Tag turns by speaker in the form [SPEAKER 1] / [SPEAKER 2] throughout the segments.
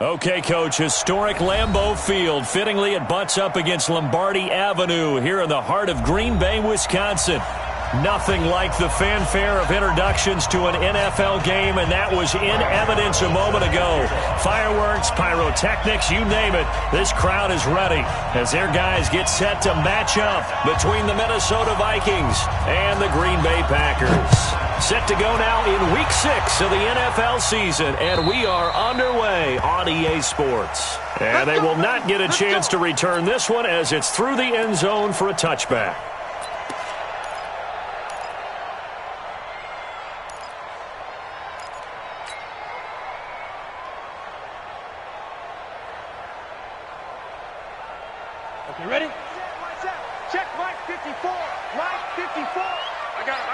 [SPEAKER 1] Okay, Coach, historic Lambeau Field. Fittingly, it butts up against Lombardi Avenue here in the heart of Green Bay, Wisconsin. Nothing like the fanfare of introductions to an NFL game, and that was in evidence a moment ago. Fireworks, pyrotechnics, you name it. This crowd is ready as their guys get set to match up between the Minnesota Vikings and the Green Bay Packers. Set to go now in Week 6 of the NFL season, and we are underway on EA Sports. And they will not get a chance to return this one as it's through the end zone for a touchback.
[SPEAKER 2] Okay, ready? Check Mike 54. Mike 54. I got it.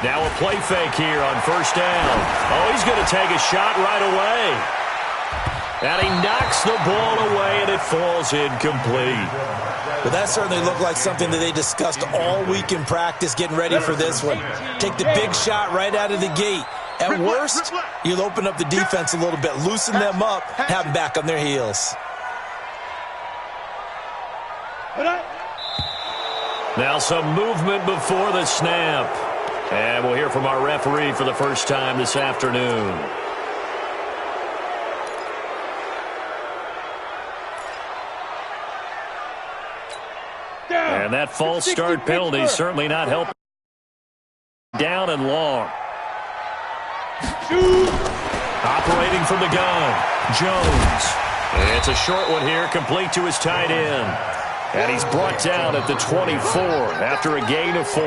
[SPEAKER 1] Now a play fake here on first down. Oh, he's going to take a shot right away. And he knocks the ball away, and it falls incomplete.
[SPEAKER 3] Well, that certainly looked like something that they discussed all week in practice, getting ready for this one. Take the big shot right out of the gate. At worst, you'll open up the defense a little bit, loosen them up, have them back on their heels.
[SPEAKER 1] Now some movement before the snap. And we'll hear from our referee for the first time this afternoon. And that false start penalty certainly not helping. Down and long. Operating from the gun, Jones. It's a short one here, complete to his tight end. And he's brought down at the 24 after a gain of 4.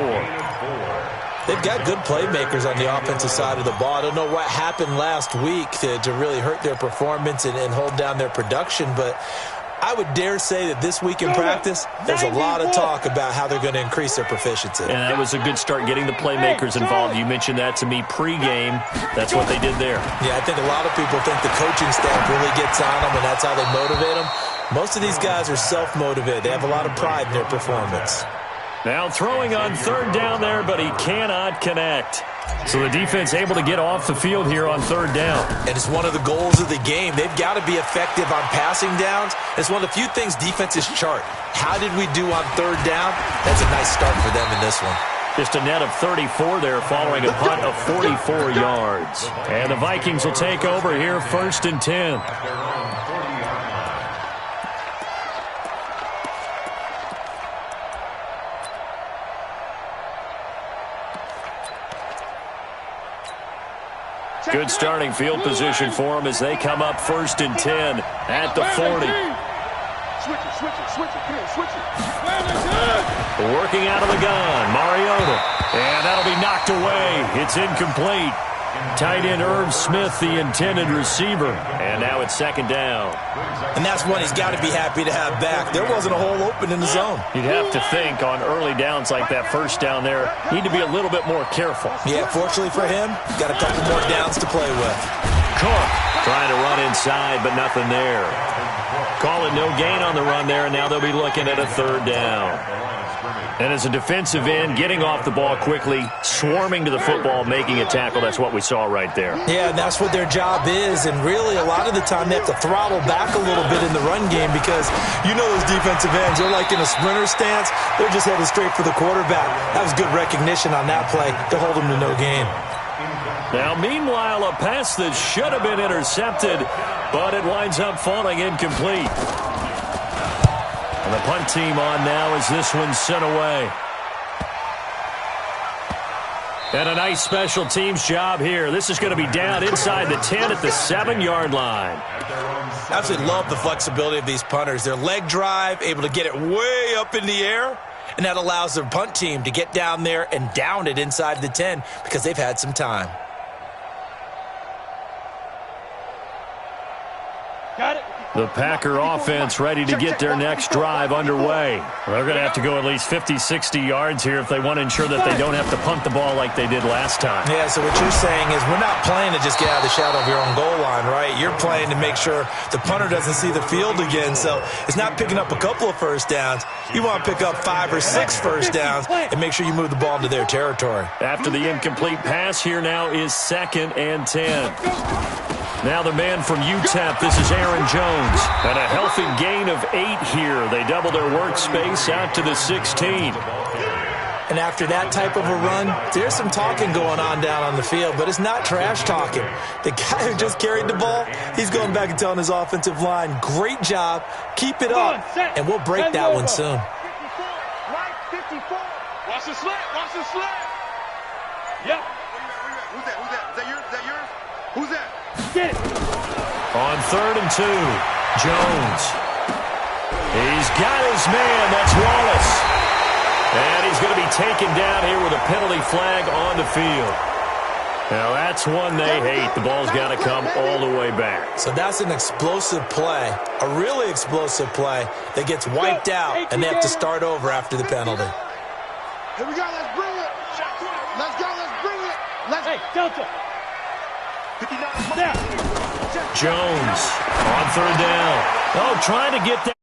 [SPEAKER 3] They've got good playmakers on the offensive side of the ball. I don't know what happened last week to really hurt their performance and hold down their production, but I would dare say that this week in practice, there's a lot of talk about how they're going to increase their proficiency.
[SPEAKER 1] And that was a good start getting the playmakers involved. You mentioned that to me pregame. That's what they did there.
[SPEAKER 3] Yeah, I think a lot of people think the coaching staff really gets on them, and that's how they motivate them. Most of these guys are self-motivated. They have a lot of pride in their performance.
[SPEAKER 1] Now throwing on third down there, but he cannot connect. So the defense able to get off the field here on third down.
[SPEAKER 3] And it's one of the goals of the game. They've got to be effective on passing downs. It's one of the few things defenses chart. How did we do on third down? That's a nice start for them in this one.
[SPEAKER 1] Just a net of 34 there following a punt of 44 yards. And the Vikings will take over here first and 10. Good starting field position for them as they come up first and 10 at the 40.
[SPEAKER 2] Switch it. Come here, switch it.
[SPEAKER 1] Working out of the gun, Mariota. And that'll be knocked away. It's incomplete. Tight end Irv Smith, the intended receiver. And now it's second down.
[SPEAKER 3] And that's one he's got to be happy to have back. There wasn't a hole open in the zone.
[SPEAKER 1] You'd have to think on early downs like that first down there, need to be a little bit more careful.
[SPEAKER 3] Yeah, fortunately for him, got a couple more downs to play with.
[SPEAKER 1] Cook trying to run inside, but nothing there. Calling no gain on the run there, and now they'll be looking at a third down. And as a defensive end, getting off the ball quickly, swarming to the football, making a tackle, that's what we saw right there.
[SPEAKER 3] Yeah, and that's what their job is, and really a lot of the time they have to throttle back a little bit in the run game because you know those defensive ends, they're like in a sprinter stance, they're just headed straight for the quarterback. That was good recognition on that play to hold them to no gain.
[SPEAKER 1] Now, meanwhile, a pass that should have been intercepted, but it winds up falling incomplete. And the punt team on now as this one's sent away. And a nice special teams job here. This is going to be down inside the 10 at the 7-yard line.
[SPEAKER 3] I absolutely love the flexibility of these punters. Their leg drive, able to get it way up in the air, and that allows their punt team to get down there and down it inside the 10 because they've had some time.
[SPEAKER 2] Got it.
[SPEAKER 1] The Packer offense ready to get their next drive underway. They're going to have to go at least 50, 60 yards here if they want to ensure that they don't have to punt the ball like they did last time.
[SPEAKER 3] Yeah, so what you're saying is we're not playing to just get out of the shadow of your own goal line, right? You're playing to make sure the punter doesn't see the field again. So it's not picking up a couple of first downs. You want to pick up 5 or 6 first downs and make sure you move the ball into their territory.
[SPEAKER 1] After the incomplete pass, here now is 2nd and 10. Now the man from UTEP, this is Aaron Jones. And a healthy gain of 8 here. They double their workspace out to the 16.
[SPEAKER 3] And after that type of a run, there's some talking going on down on the field, but it's not trash talking. The guy who just carried the ball, he's going back and telling his offensive line, great job, keep it up, and we'll break that one soon.
[SPEAKER 2] 54, Mike 54.
[SPEAKER 4] Watch the slant, watch the slant.
[SPEAKER 2] Yep.
[SPEAKER 4] Who's that? Is that yours? Who's that?
[SPEAKER 2] Get it.
[SPEAKER 1] On 3rd and 2, Jones. He's got his man, that's Wallace. And he's going to be taken down here with a penalty flag on the field. Now, that's one they hate. The ball's got to come all the way back.
[SPEAKER 3] So that's an explosive play, a really explosive play that gets wiped out, and they have to start over after the penalty.
[SPEAKER 4] Here we go, let's bring it. Let's go, let's bring it.
[SPEAKER 2] Hey, Delta.
[SPEAKER 4] 59.
[SPEAKER 2] There.
[SPEAKER 1] Jones on 3rd down. Oh, trying to get that.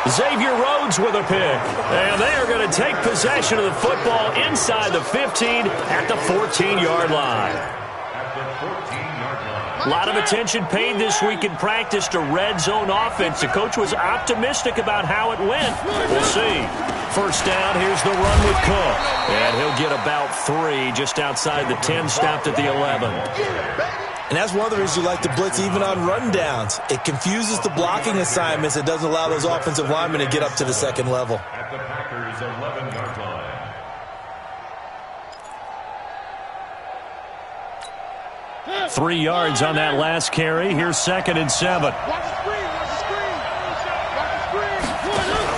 [SPEAKER 1] Xavier Rhodes with a pick. And they are going to take possession of the football inside the 15 at the 14-yard line. A lot of attention paid this week in practice to red zone offense. The coach was optimistic about how it went. We'll see. First down, here's the run with Cook. And he'll get about 3 just outside the 10, stopped at the 11.
[SPEAKER 3] And that's one of the reasons you like to blitz even on run downs. It confuses the blocking assignments. It doesn't allow those offensive linemen to get up to the second level.
[SPEAKER 5] At the Packers' 11-yard line.
[SPEAKER 1] 3 yards on that last carry. Here's 2nd and 7.
[SPEAKER 4] Watch the screen, watch the screen. Watch the screen.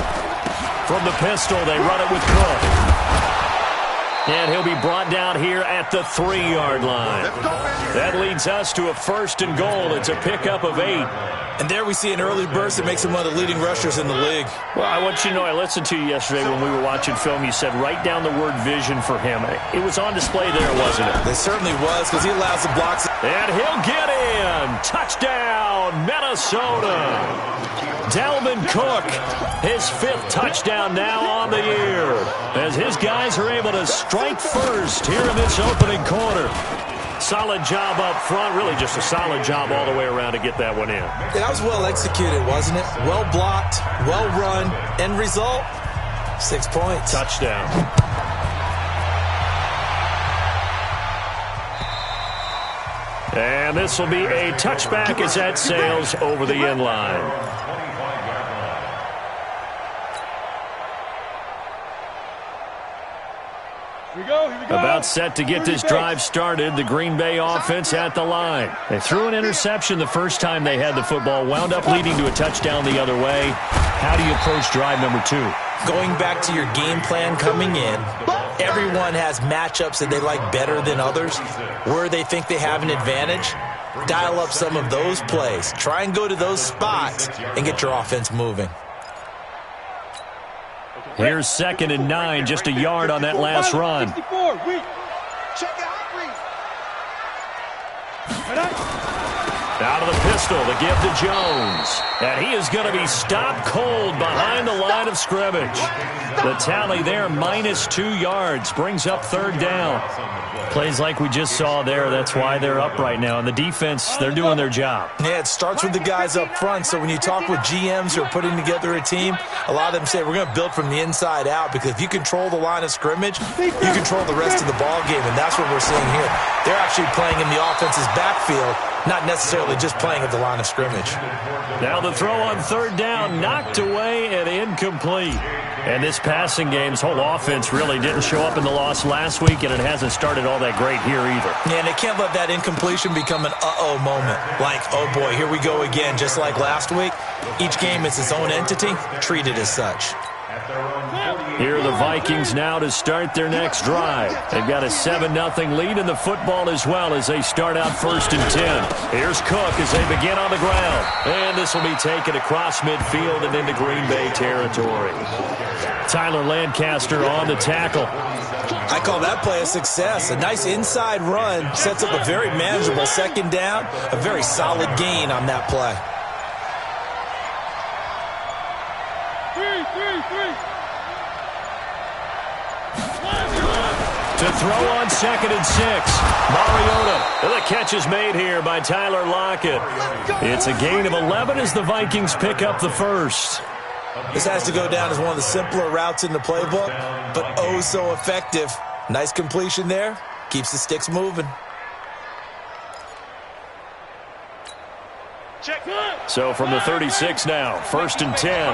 [SPEAKER 1] From the pistol, they run it with Cook. And he'll be brought down here at the 3-yard line. That leads us to a 1st and goal. It's a pickup of 8.
[SPEAKER 3] And there we see an early burst that makes him one of the leading rushers in the league.
[SPEAKER 1] Well, I want you to know, I listened to you yesterday when we were watching film. You said write down the word vision for him. It was on display there, wasn't it?
[SPEAKER 3] It certainly was, because he allows the blocks.
[SPEAKER 1] And he'll get in. Touchdown, Minnesota. Dalvin Cook, his 5th touchdown now on the year, as his guys are able to strike first here in this opening quarter. Solid job up front, really just a solid job all the way around to get that one in.
[SPEAKER 3] That was well executed, wasn't it? Well blocked, well run, end result, 6 points.
[SPEAKER 1] Touchdown. And this will be a touchback as that sails over the end line.
[SPEAKER 2] Here we go.
[SPEAKER 1] About set to get this drive started. The Green Bay offense at the line. They threw an interception the first time they had the football, wound up leading to a touchdown the other way. How do you approach drive number 2?
[SPEAKER 3] Going back to your game plan coming in, everyone has matchups that they like better than others, where they think they have an advantage. Dial up some of those plays. Try and go to those spots and get your offense moving.
[SPEAKER 1] Here's 2nd and 9, just a yard on that last run.
[SPEAKER 2] 64, weak.
[SPEAKER 4] Check it out, please.
[SPEAKER 1] Out of the pistol to give to Jones. And he is going to be stopped cold behind the line of scrimmage. The tally there, -2 yards, brings up 3rd down. Plays like we just saw there, that's why they're up right now. And the defense, they're doing their job.
[SPEAKER 3] Yeah, it starts with the guys up front. So when you talk with GMs who are putting together a team, a lot of them say we're going to build from the inside out, because if you control the line of scrimmage, you control the rest of the ball game, and that's what we're seeing here. They're actually playing in the offense's backfield, not necessarily just playing at the line of scrimmage.
[SPEAKER 1] Now the throw on 3rd down, knocked away and incomplete. And this passing game's whole offense really didn't show up in the loss last week, and it hasn't started all that great here either.
[SPEAKER 3] Yeah, and they can't let that incompletion become an uh-oh moment. Like, oh boy, here we go again, just like last week. Each game is its own entity, treat it as such.
[SPEAKER 1] Here are the Vikings now to start their next drive. They've got a 7-0 lead in the football as well as they start out 1st and 10. Here's Cook as they begin on the ground. And this will be taken across midfield and into Green Bay territory. Tyler Lancaster on the tackle.
[SPEAKER 3] I call that play a success. A nice inside run sets up a very manageable 2nd down. A very solid gain on that play.
[SPEAKER 2] 3.
[SPEAKER 1] To throw on 2nd and 6. Mariota. The catch is made here by Tyler Lockett. It's a gain of 11 as the Vikings pick up the first.
[SPEAKER 3] This has to go down as one of the simpler routes in the playbook, but oh so effective. Nice completion there. Keeps the sticks moving.
[SPEAKER 1] So from the 36 now, 1st and 10.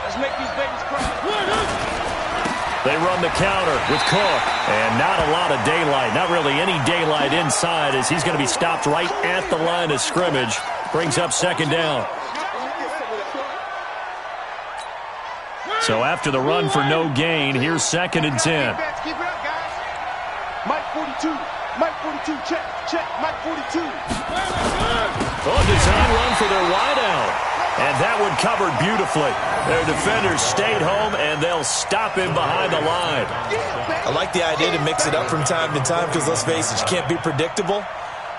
[SPEAKER 2] Let's make these babies cry.
[SPEAKER 1] They run the counter with Cook, and not a lot of daylight, not really any daylight inside as he's going to be stopped right at the line of scrimmage. Brings up 2nd down. So after the run for no gain, here's 2nd and 10.
[SPEAKER 4] Keep it up, guys. Mike 42. Mike 42, check, Mike 42.
[SPEAKER 1] Design run for their wideout. And that one covered beautifully. Their defenders stayed home, and they'll stop him behind the line.
[SPEAKER 3] I like the idea to mix it up from time to time because, let's face it, you can't be predictable.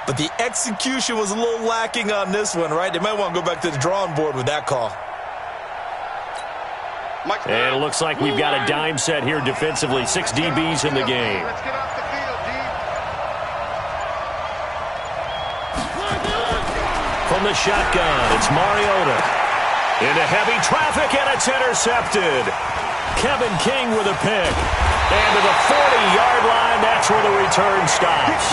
[SPEAKER 3] But the execution was a little lacking on this one, right? They might want to go back to the drawing board with that call.
[SPEAKER 1] And it looks like we've got a dime set here defensively. 6 DBs in the game.
[SPEAKER 4] Let's get off the field, D.
[SPEAKER 1] From the shotgun, it's Mariota. Into heavy traffic, and it's intercepted. Kevin King with a pick. And to the 40-yard line, that's where the return stops.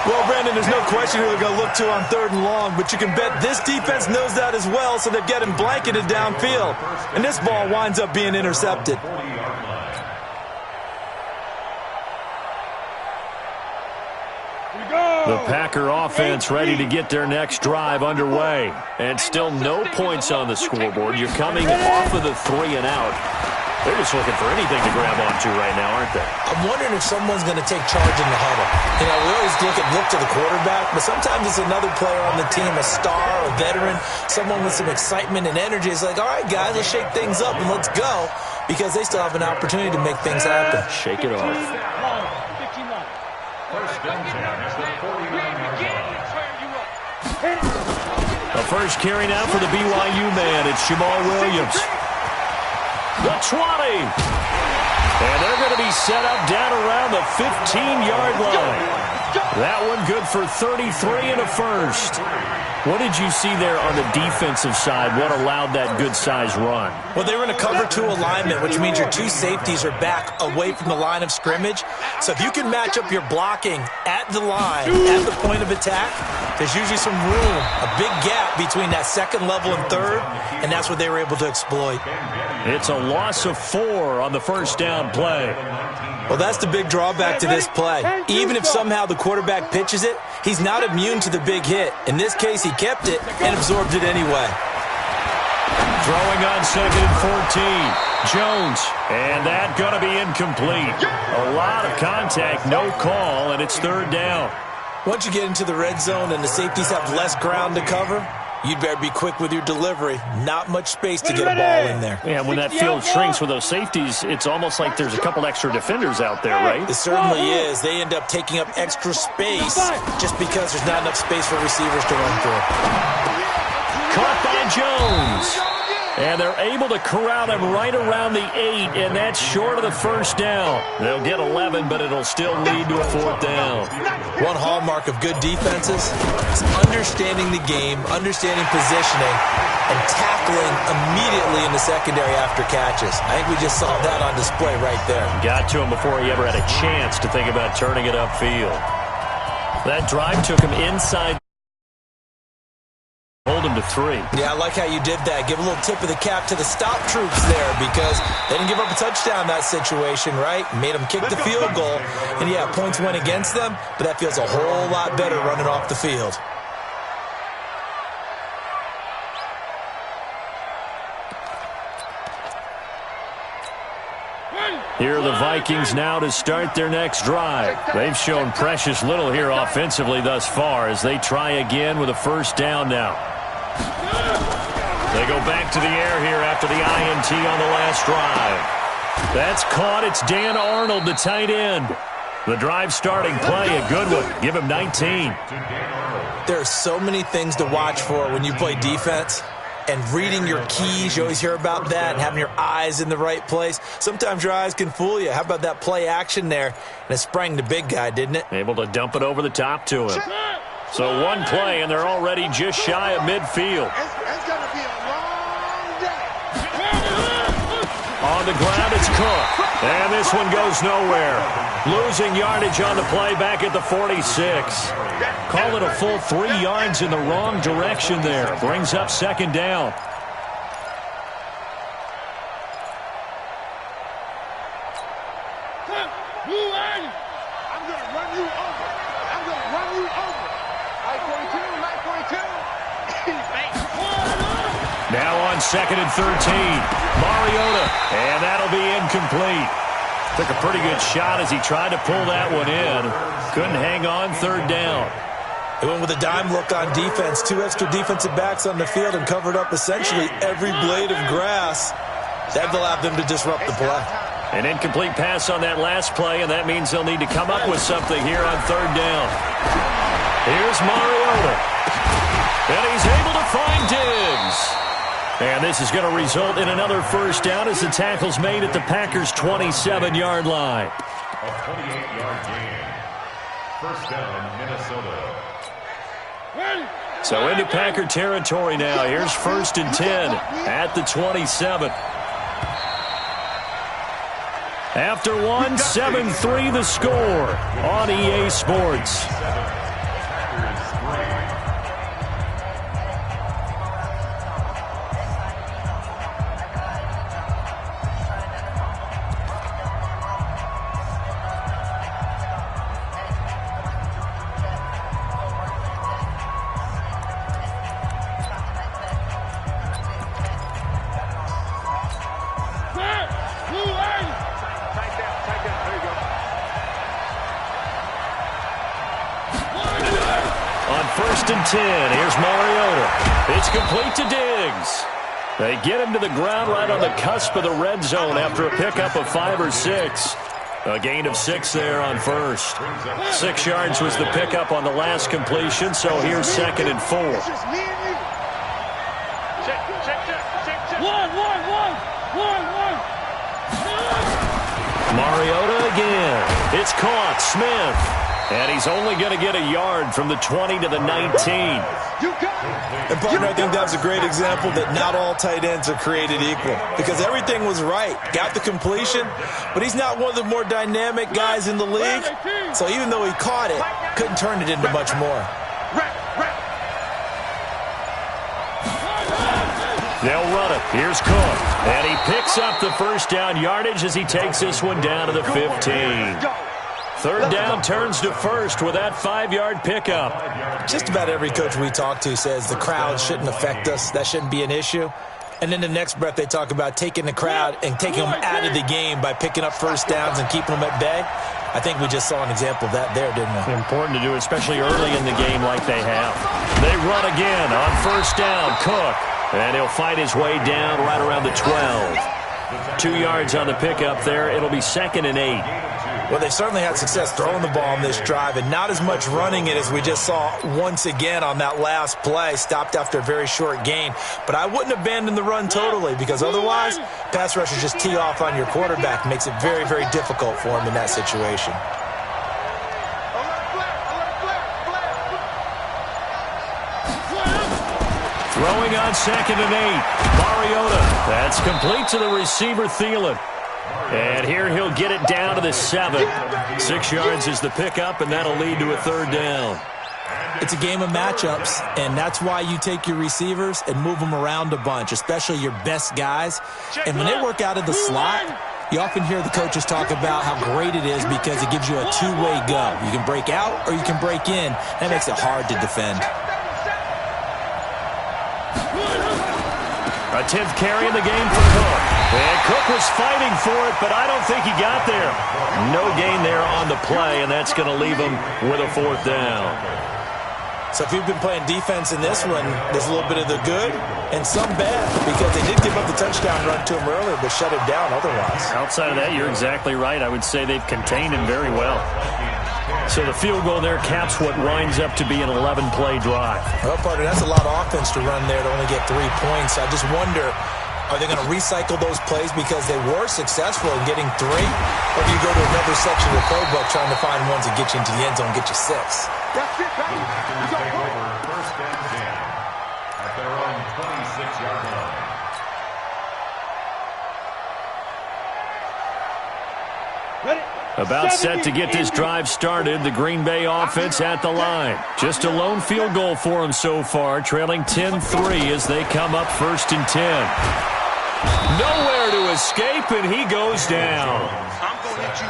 [SPEAKER 3] Well, Brandon, there's no question who they're going to look to on 3rd and long, but you can bet this defense knows that as well, so they're getting blanketed downfield. And this ball winds up being intercepted.
[SPEAKER 1] The Packer offense ready to get their next drive underway. And still no points on the scoreboard. You're coming off of the 3 and out. They're just looking for anything to grab onto right now, aren't they?
[SPEAKER 3] I'm wondering if someone's going to take charge in the huddle. You know, we always look to the quarterback, but sometimes it's another player on the team, a star, a veteran, someone with some excitement and energy. It's like, all right, guys, let's shake things up and let's go, because they still have an opportunity to make things happen.
[SPEAKER 1] Shake it off. The first carry now for the BYU man. It's Jamal Williams. The 20. And they're going to be set up down around the 15-yard line. That one good for 33 and a first. What did you see there on the defensive side? What allowed that good-sized run?
[SPEAKER 3] Well, they were in a cover 2 alignment, which means your 2 safeties are back away from the line of scrimmage. So if you can match up your blocking at the line, at the point of attack, there's usually some room, a big gap between that 2nd level and 3rd, and that's what they were able to exploit.
[SPEAKER 1] It's a loss of 4 on the first down play.
[SPEAKER 3] Well, that's the big drawback to this play. Even if somehow the quarterback pitches it, he's not immune to the big hit. In this case, he kept it and absorbed it anyway.
[SPEAKER 1] Throwing on 2nd and 14. Jones. And that going to be incomplete. A lot of contact, no call, and it's 3rd down.
[SPEAKER 3] Once you get into the red zone and the safeties have less ground to cover, you'd better be quick with your delivery. Not much space to get a ball in there.
[SPEAKER 1] Yeah, when that field shrinks with those safeties, it's almost like there's a couple extra defenders out there, right?
[SPEAKER 3] It certainly is. They end up taking up extra space just because there's not enough space for receivers to run through.
[SPEAKER 1] Caught by Jones. And they're able to corral him right around the 8, and that's short of the first down. They'll get 11, but it'll still lead to a 4th down.
[SPEAKER 3] One hallmark of good defenses is understanding the game, understanding positioning, and tackling immediately in the secondary after catches. I think we just saw that on display right there.
[SPEAKER 1] Got to him before he ever had a chance to think about turning it upfield. That drive took him inside. Hold him to 3.
[SPEAKER 3] Yeah, I like how you did that. Give a little tip of the cap to the stop troops there because they didn't give up a touchdown in that situation, right? Made them kick the field goal. And, yeah, points went against them, but that feels a whole lot better running off the field.
[SPEAKER 1] Here are the Vikings now to start their next drive. They've shown precious little here offensively thus far as they try again with a first down now. They go back to the air here after the INT on the last drive. That's caught. It's Dan Arnold, the tight end. The drive starting play, a good one. Give him 19.
[SPEAKER 3] There are so many things to watch for when you play defense. and reading your keys. You always hear about that, and having your eyes in the right place. Sometimes your eyes can fool you. How about that play action there? And it sprang the big guy, didn't it?
[SPEAKER 1] Able to dump it over the top to him. So one play, and they're already just shy of midfield.
[SPEAKER 4] It's going to be a long day.
[SPEAKER 1] On the ground, it's Cook. And this one goes nowhere. Losing yardage on the play back at the 46. Call it a full 3 yards in the wrong direction there. Brings up second down.
[SPEAKER 4] I'm going to run you over. I'm going to run you over.
[SPEAKER 2] Mike 42, Mike 42.
[SPEAKER 1] Now on 2nd and 13. Mariota. And that'll be incomplete. Took a pretty good shot as he tried to pull that one in. Couldn't hang on, 3rd down.
[SPEAKER 3] They went with a dime look on defense. 2 extra defensive backs on the field and covered up essentially every blade of grass. That allowed them to disrupt the play.
[SPEAKER 1] An incomplete pass on that last play, and that means they'll need to come up with something here on 3rd down. Here's Mariota. And he's able to find Diggs. And this is going to result in another first down as the tackle's made at the Packers' 27-yard line.
[SPEAKER 5] A 28-yard gain. First down, Minnesota.
[SPEAKER 1] So into Packer territory now. Here's 1st and 10 at the 27. After one, 7-3 the score on EA Sports. On 1st and 10, here's Mariota. It's complete to Diggs. They get him to the ground right on the cusp of the red zone after a pickup of 5 or 6. A gain of 6 there on 1st. 6 yards was the pickup on the last completion, so here's 2nd and 4.
[SPEAKER 4] It's just me and you.
[SPEAKER 2] Check. One.
[SPEAKER 1] Mariota again. It's caught. Smith. And he's only going to get a yard from the 20 to the 19.
[SPEAKER 4] You got it.
[SPEAKER 3] And partner, I think that was a great example that not all tight ends are created equal, because everything was right. Got the completion, but he's not one of the more dynamic guys in the league. So even though he caught it, couldn't turn it into much more.
[SPEAKER 1] They'll run it. Here's Cook. And he picks up the first down yardage as he takes this one down to the 15. 3rd down turns to 1st with that 5-yard pickup.
[SPEAKER 3] Just about every coach we talk to says the crowd shouldn't affect us. That shouldn't be an issue. And then the next breath they talk about taking the crowd and taking them out of the game by picking up first downs and keeping them at bay. I think we just saw an example of that there, didn't we?
[SPEAKER 1] Important to do, especially early in the game like they have. They run again on 1st down. Cook. And he'll fight his way down right around the 12. 2 yards on the pickup there. It'll be 2nd and 8.
[SPEAKER 3] Well, they certainly had success throwing the ball on this drive, and not as much running it as we just saw once again on that last play. Stopped after a very short gain. But I wouldn't abandon the run totally, because otherwise, pass rushers just tee off on your quarterback. Makes it very, very difficult for him in that situation.
[SPEAKER 1] Throwing on 2nd and 8. Mariota. That's complete to the receiver, Thielen. And here he'll get it down to the 7. 6 yards is the pickup, and that'll lead to a 3rd down.
[SPEAKER 3] It's a game of matchups, and that's why you take your receivers and move them around a bunch, especially your best guys. And when they work out of the slot, you often hear the coaches talk about how great it is because it gives you a two-way go. You can break out or you can break in. That makes it hard to defend.
[SPEAKER 1] A 10th carry in the game for Cook. And Cook was fighting for it, but I don't think he got there. No gain there on the play, and that's going to leave him with a 4th down.
[SPEAKER 3] So if you've been playing defense in this one, there's a little bit of the good and some bad, because they did give up the touchdown run to him earlier, but shut him down otherwise.
[SPEAKER 1] Outside of that, you're exactly right. I would say they've contained him very well. So the field goal there caps what winds up to be an 11-play drive.
[SPEAKER 3] Well, partner, that's a lot of offense to run there to only get 3 points. I just wonder, are they going to recycle those plays because they were successful in getting 3? Or do you go to another section of the playbook trying to find ones that get you into the end zone and get you 6?
[SPEAKER 4] That's it, baby. You got
[SPEAKER 5] Take
[SPEAKER 4] one.
[SPEAKER 5] over first and 10 at their own 26-yard line.
[SPEAKER 2] Ready?
[SPEAKER 1] About set to get this drive started, the Green Bay offense at the line. Just a lone field goal for them so far, trailing 10-3 as they come up first and 10. Nowhere to escape, and he goes down.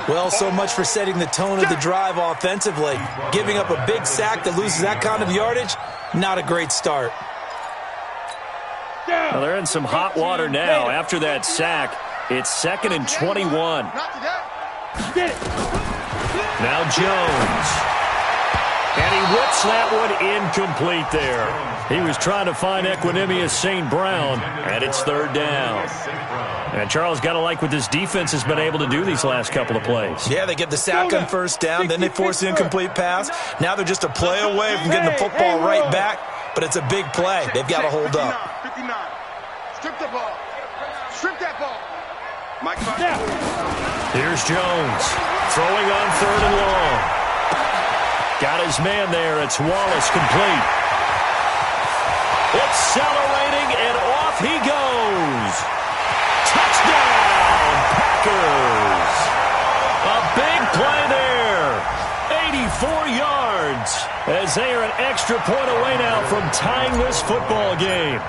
[SPEAKER 3] Well, so much for setting the tone of the drive offensively. Giving up a big sack that loses that kind of yardage, not a great start.
[SPEAKER 1] Well, they're in some hot water now. After that sack, it's 2nd and 21. Now Jones. And he whips that one incomplete there. He was trying to find Equanimous St. Brown, and it's 3rd down. And Charles, got to like what this defense has been able to do these last couple of plays.
[SPEAKER 3] Yeah, they get the sack on first down, then they force the incomplete pass. Now they're just a play away from getting the football right back, but it's a big play. They've got to hold up.
[SPEAKER 4] 59. Strip the ball. Strip that ball. Mike,
[SPEAKER 1] Here's Jones, throwing on 3rd and long. Got his man there. It's Wallace complete. Accelerating, and off he goes. Touchdown, Packers. A big play there. 84 yards as they are an extra point away now from tying this football game.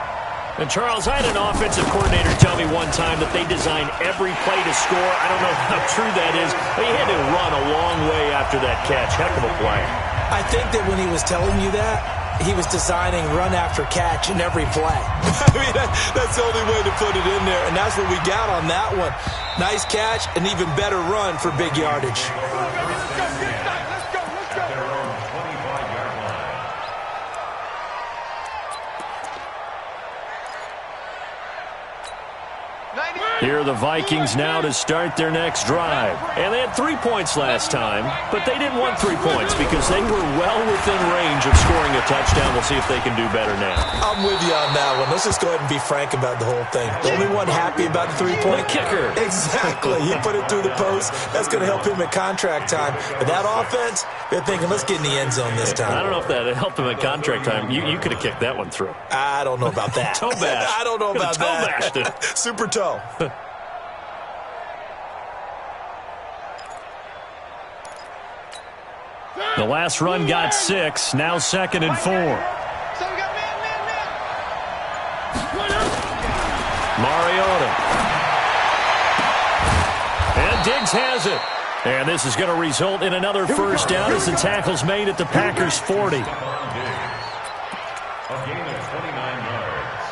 [SPEAKER 1] And, Charles, I had an offensive coordinator tell me one time that they design every play to score. I don't know how true that is, but he had to run a long way after that catch. Heck of a play.
[SPEAKER 3] I think that when he was telling you that, he was designing run after catch in every play. I mean, that's the only way to put it in there, and that's what we got on that one. Nice catch, an even better run for big yardage.
[SPEAKER 1] Here are the Vikings now to start their next drive. And they had 3 points last time, but they didn't want 3 points because they were well within range of scoring a touchdown. We'll see if they can do better now.
[SPEAKER 3] I'm with you on that one. Let's just go ahead and be frank about the whole thing. The only one happy about the 3-point
[SPEAKER 1] kicker.
[SPEAKER 3] Exactly. He put it through the post. That's going to help him at contract time. But that offense, they're thinking, let's get in the end zone this time.
[SPEAKER 1] I don't know if that helped him at contract time. You could have kicked that one through.
[SPEAKER 3] I don't know about that.
[SPEAKER 1] Toe bash.
[SPEAKER 3] I don't know about that.
[SPEAKER 1] Toe bashed it.
[SPEAKER 3] Super toe.
[SPEAKER 1] The last run got 6. Now 2nd and 4.
[SPEAKER 2] So we got man.
[SPEAKER 1] Mariota. And Diggs has it. And this is going to result in another first down as the tackle's made at the Packers' 40.
[SPEAKER 5] A gain of 29 yards.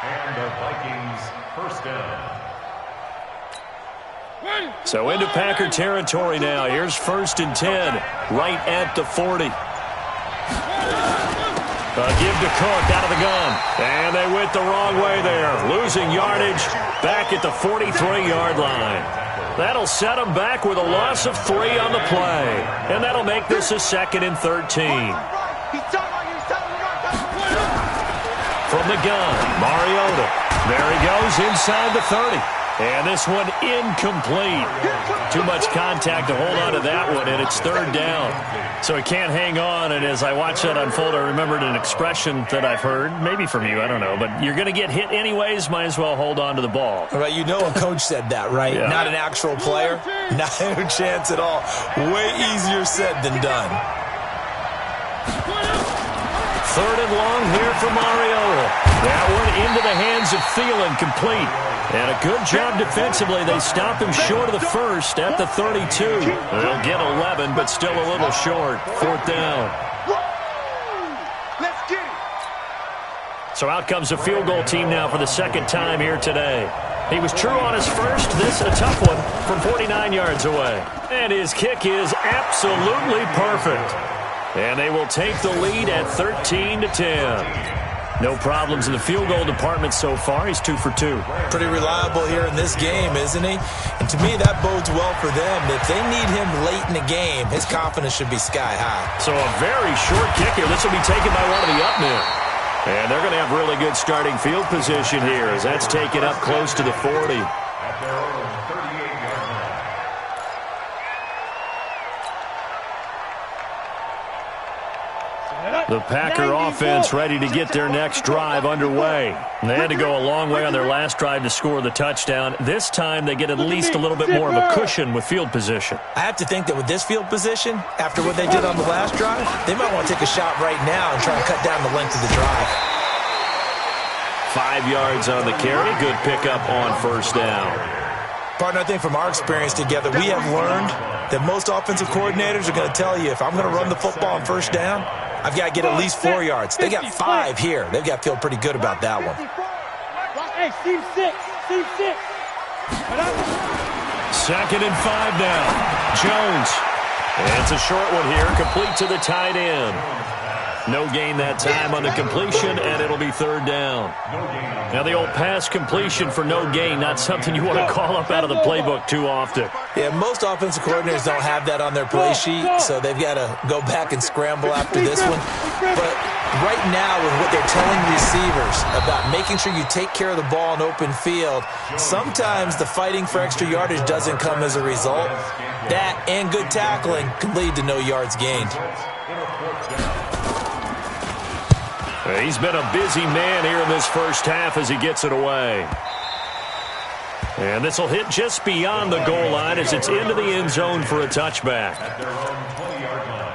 [SPEAKER 5] And the Vikings first down.
[SPEAKER 1] So into Packer territory now. Here's 1st and 10, right at the 40. Give to Cook out of the gun. And they went the wrong way there. Losing yardage back at the 43-yard line. That'll set them back with a loss of 3 on the play. And that'll make this a 2nd and 13. From the gun, Mariota. There he goes inside the 30. And this one incomplete. Too much contact to hold on to that one, and it's 3rd down. So he can't hang on, and as I watch that unfold, I remembered an expression that I've heard, maybe from you, I don't know, but you're going to get hit anyways, might as well hold on to the ball.
[SPEAKER 3] All right, you know a coach said that, right?
[SPEAKER 1] Yeah.
[SPEAKER 3] Not an actual player. Not a chance at all. Way easier said than done.
[SPEAKER 1] 3rd and long here for Mariota. That one into the hands of Thielen, complete. And a good job defensively. They stop him short of the first at the 32. They'll get 11, but still a little short. 4th down.
[SPEAKER 4] Let's get it.
[SPEAKER 1] So out comes a field goal team now for the 2nd time here today. He was true on his first. This a tough one from 49 yards away. And his kick is absolutely perfect. And they will take the lead at 13-10. No problems in the field goal department so far. He's 2 for 2.
[SPEAKER 3] Pretty reliable here in this game, isn't he? And to me, that bodes well for them. If they need him late in the game, his confidence should be sky high.
[SPEAKER 1] So a very short kick here. This will be taken by one of the up men. And they're going to have really good starting field position here as that's taken up close to the 40.
[SPEAKER 5] At their own 38-yard line.
[SPEAKER 1] The Packer offense ready to get their next drive underway. They had to go a long way on their last drive to score the touchdown. This time they get at least a little bit more of a cushion with field position.
[SPEAKER 3] I have to think that with this field position, after what they did on the last drive, they might want to take a shot right now and try to cut down the length of the drive.
[SPEAKER 1] 5 yards on the carry. Good pickup on first down.
[SPEAKER 3] Partner, I think from our experience together, we have learned that most offensive coordinators are going to tell you, if I'm going to run the football on first down, I've got to get at least 4 yards. They got 5 here. They've got to feel pretty good about that one.
[SPEAKER 2] Hey, Steve 6.
[SPEAKER 1] 2nd and 5 now. Jones. And it's a short one here, complete to the tight end. No gain that time on the completion, and it'll be 3rd down. Now the old pass completion for no gain, not something you want to call up out of the playbook too often.
[SPEAKER 3] Yeah, most offensive coordinators don't have that on their play sheet, so they've got to go back and scramble after this one. But right now, with what they're telling receivers about making sure you take care of the ball in open field, sometimes the fighting for extra yardage doesn't come as a result. That and good tackling can lead to no yards gained.
[SPEAKER 1] He's been a busy man here in this first half as he gets it away. And this will hit just beyond the goal line as it's into the end zone for a touchback.
[SPEAKER 5] At their own 20-yard line.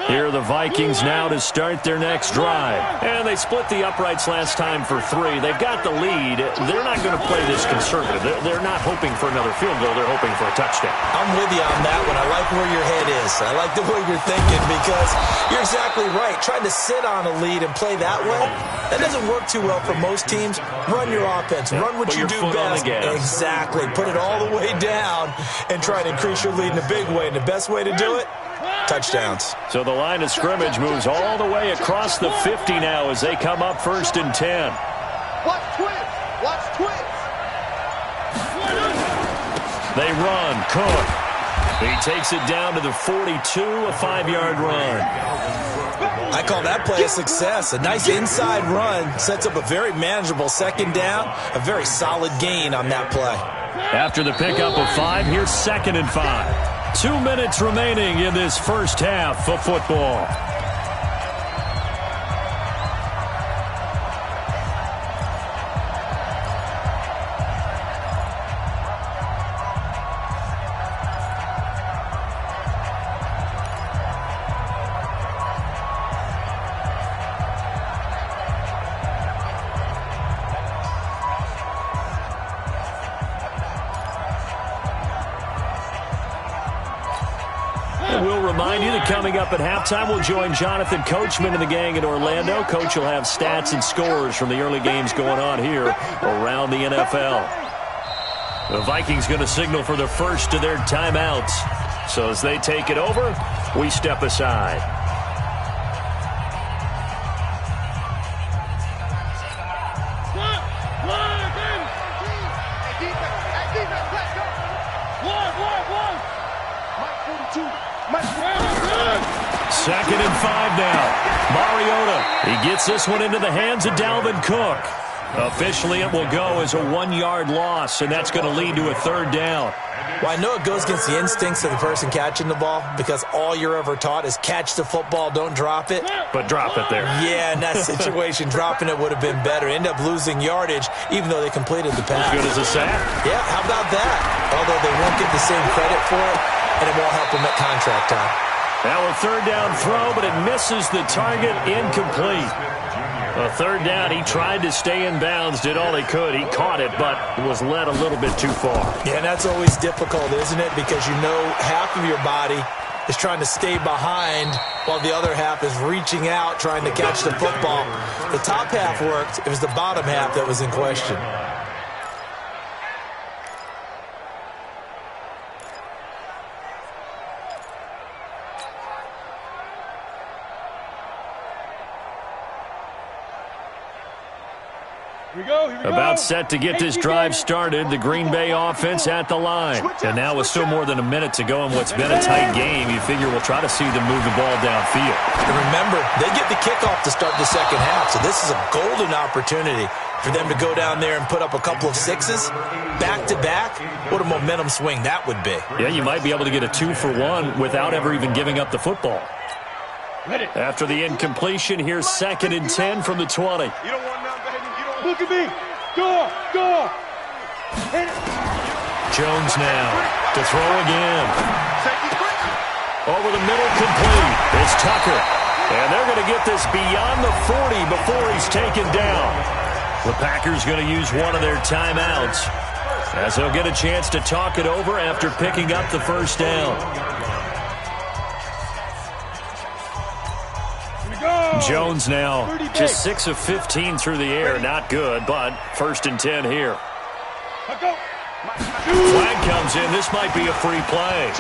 [SPEAKER 1] Here are the Vikings now to start their next drive. And they split the uprights last time for 3. They've got the lead. They're not going to play this conservative. They're not hoping for another field goal. They're hoping for a touchdown.
[SPEAKER 3] I'm with you on that one. I like where your head is. I like the way you're thinking because you're exactly right. Trying to sit on a lead and play that way, that doesn't work too well for most teams. Run your offense. Run what you do best. Exactly. Put it all the way down and try to increase your lead in a big way. And the best way to do it, touchdowns.
[SPEAKER 1] So the line of scrimmage moves all the way across the 50 now as they come up 1st and 10.
[SPEAKER 4] Watch twins. Watch twins.
[SPEAKER 1] They run. Cook. He takes it down to the 42, a 5-yard run.
[SPEAKER 3] I call that play a success. A nice inside run sets up a very manageable 2nd down. A very solid gain on that play.
[SPEAKER 1] After the pickup of 5, here's 2nd and 5. 2 minutes remaining in this first half of football. We'll remind you that coming up at halftime, we'll join Jonathan Coachman and the gang in Orlando. Coach will have stats and scores from the early games going on here around the NFL. The Vikings going to signal for the first of their timeouts. So as they take it over, we step aside. Second and 5 now. Mariota. He gets this one into the hands of Dalvin Cook. Officially, it will go as a 1-yard loss, and that's going to lead to a 3rd down.
[SPEAKER 3] Well, I know it goes against the instincts of the person catching the ball because all you're ever taught is catch the football, don't drop it.
[SPEAKER 1] But drop it there.
[SPEAKER 3] Yeah, in that situation, dropping it would have been better. End up losing yardage, even though they completed the pass.
[SPEAKER 1] As good as a sack.
[SPEAKER 3] Yeah, how about that? Although they won't get the same credit for it, and it won't help them at contract time.
[SPEAKER 1] Now a 3rd down throw, but it misses the target, incomplete. A 3rd down, he tried to stay in bounds, did all he could. He caught it, but was led a little bit too far.
[SPEAKER 3] Yeah, and that's always difficult, isn't it? Because you know half of your body is trying to stay behind while the other half is reaching out, trying to catch the football. The top half worked. It was the bottom half that was in question.
[SPEAKER 1] About set to get this drive started. The Green Bay offense at the line. And now with still more than a minute to go in what's been a tight game, you figure we'll try to see them move the ball downfield.
[SPEAKER 3] And remember, they get the kickoff to start the second half, so this is a golden opportunity for them to go down there and put up a couple of sixes back-to-back. What a momentum swing that would be.
[SPEAKER 1] Yeah, you might be able to get a 2-for-1 without ever even giving up the football. After the incompletion, here's 2nd and 10 from the 20.
[SPEAKER 4] You don't want none, baby. You don't look at me. Go. Hit it.
[SPEAKER 1] Jones now to throw again. Over the middle, complete. It's Tucker. And they're going to get this beyond the 40 before he's taken down. The Packers going to use one of their timeouts as they'll get a chance to talk it over after picking up the first down. Jones now just 6 of 15 through the air. Not good, but 1st and 10 here. Flag comes in. This might be a free play.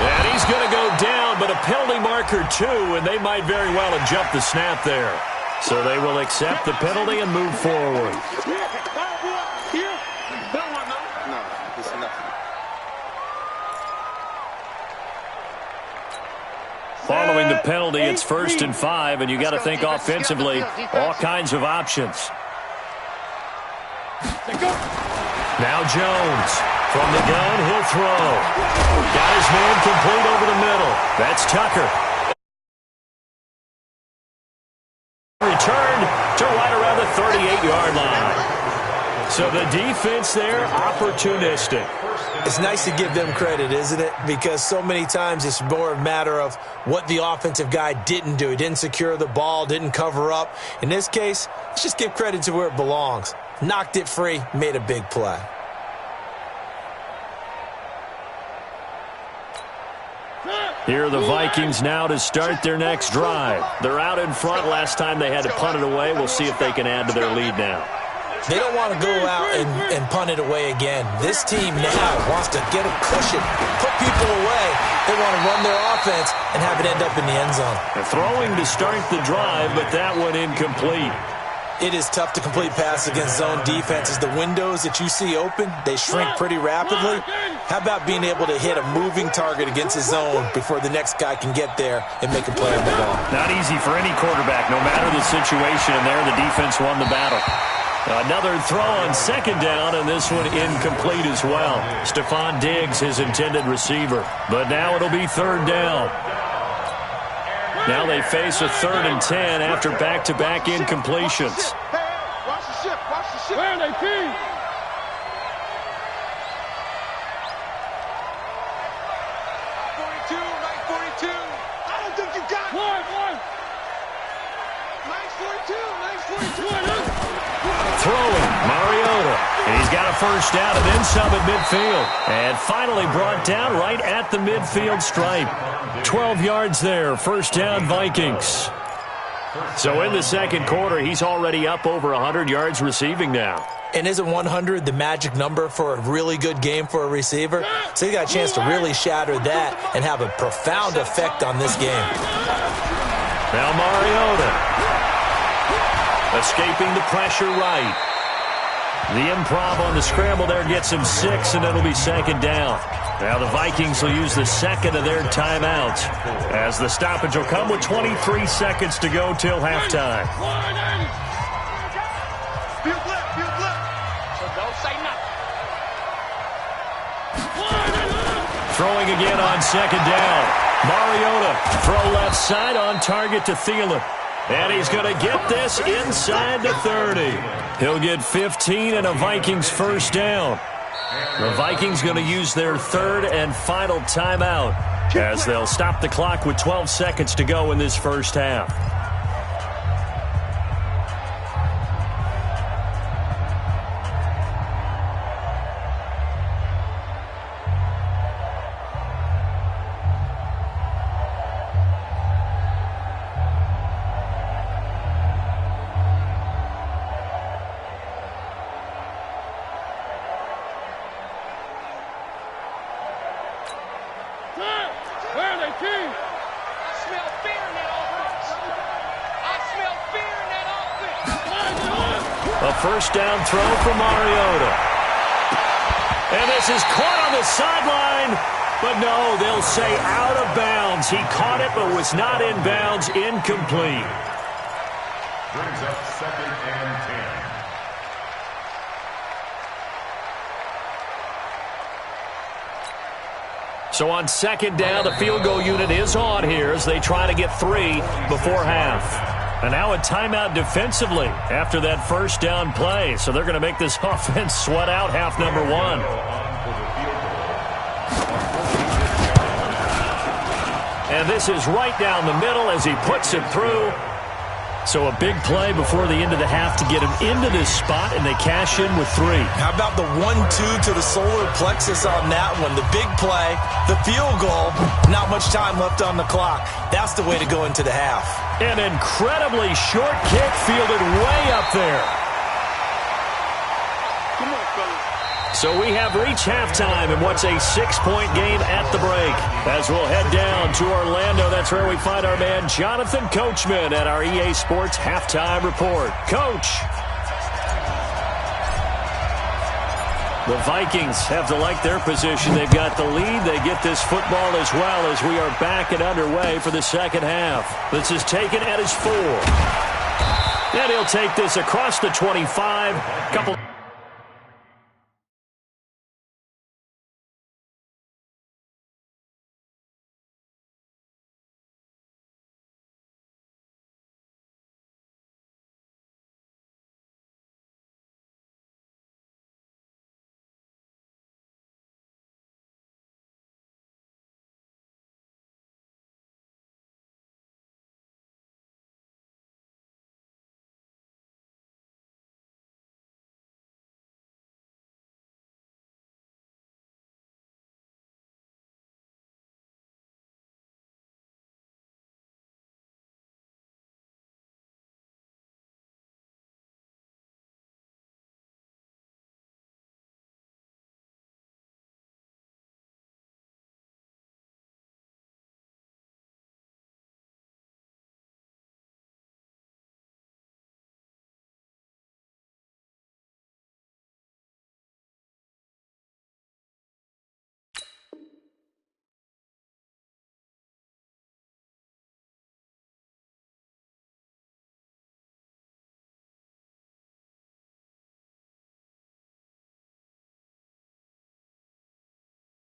[SPEAKER 1] And he's going to go down, but a penalty marker too, and they might very well have jumped the snap there. So they will accept the penalty and move forward. Following the penalty, it's 1st and 5, and you got to think offensively, all kinds of options. Now Jones from the gun, he'll throw. Got his man complete over the middle. That's Tucker. Returned to right around the 38-yard line. So the defense there, opportunistic.
[SPEAKER 3] It's nice to give them credit, isn't it? Because so many times it's more a matter of what the offensive guy didn't do. He didn't secure the ball, didn't cover up. In this case, let's just give credit to where it belongs. Knocked it free, made a big play.
[SPEAKER 1] Here are the Vikings now to start their next drive. They're out in front. Last time they had to punt it away. We'll see if they can add to their lead now.
[SPEAKER 3] They don't want to go out and punt it away again. This team now wants to get a cushion, put people away. They want to run their offense and have it end up in the end zone.
[SPEAKER 1] They're throwing to start the drive, but that one incomplete.
[SPEAKER 3] It is tough to complete passes against zone defenses. The windows that you see open, they shrink pretty rapidly. How about being able to hit a moving target against a zone before the next guy can get there and make a play on the ball?
[SPEAKER 1] Not easy for any quarterback, no matter the situation. And there, the defense won the battle. Another throw on 2nd down, and this one incomplete as well. Stephon Diggs, his intended receiver. But now it'll be 3rd down. Now they face a 3rd and 10 after back-to-back incompletions.
[SPEAKER 4] Watch the ship. Where are they, King? Mike 42. I don't think you got it. One. Mike 42.
[SPEAKER 1] Throwing, Mariota. And he's got a first down and then some at midfield. And finally brought down right at the midfield stripe. 12 yards there, 1st down Vikings. So in the 2nd quarter, he's already up over 100 yards receiving now.
[SPEAKER 3] And isn't 100 the magic number for a really good game for a receiver? So he got a chance to really shatter that and have a profound effect on this game.
[SPEAKER 1] Now Mariota. Escaping the pressure right. The improv on the scramble there gets him 6, and it'll be 2nd down. Now the Vikings will use the 2nd of their timeouts as the stoppage will come with 23 seconds to go till halftime.
[SPEAKER 4] Field flip. So don't say nothing.
[SPEAKER 1] Throwing again on 2nd down. Mariota, throw left side on target to Thielen. And he's going to get this inside the 30. He'll get 15 and a Vikings first down. The Vikings going to use their 3rd and final timeout as they'll stop the clock with 12 seconds to go in this first half. A first down throw for Mariota. And this is caught on the sideline. But no, they'll say out of bounds. He caught it but was not in bounds. Incomplete.
[SPEAKER 5] Brings up 2nd and 10.
[SPEAKER 1] So on 2nd down, the field goal unit is on here as they try to get 3 before half. And now a timeout defensively after that first down play. So they're going to make this offense sweat out half number 1. And this is right down the middle as he puts it through. So a big play before the end of the half to get him into this spot, and they cash in with 3.
[SPEAKER 3] How about the 1-2 to the solar plexus on that one? The big play, the field goal, not much time left on the clock. That's the way to go into the half.
[SPEAKER 1] An incredibly short kick fielded way up there.
[SPEAKER 4] Come on, fellas.
[SPEAKER 1] So we have reached halftime in what's a 6-point game at the break. As we'll head down to Orlando, that's where we find our man Jonathan Coachman at our EA Sports Halftime Report. Coach. The Vikings have to like their position. They've got the lead. They get this football as well as we are back and underway for the second half. This is taken at his 4. And he'll take this across the 25. Couple.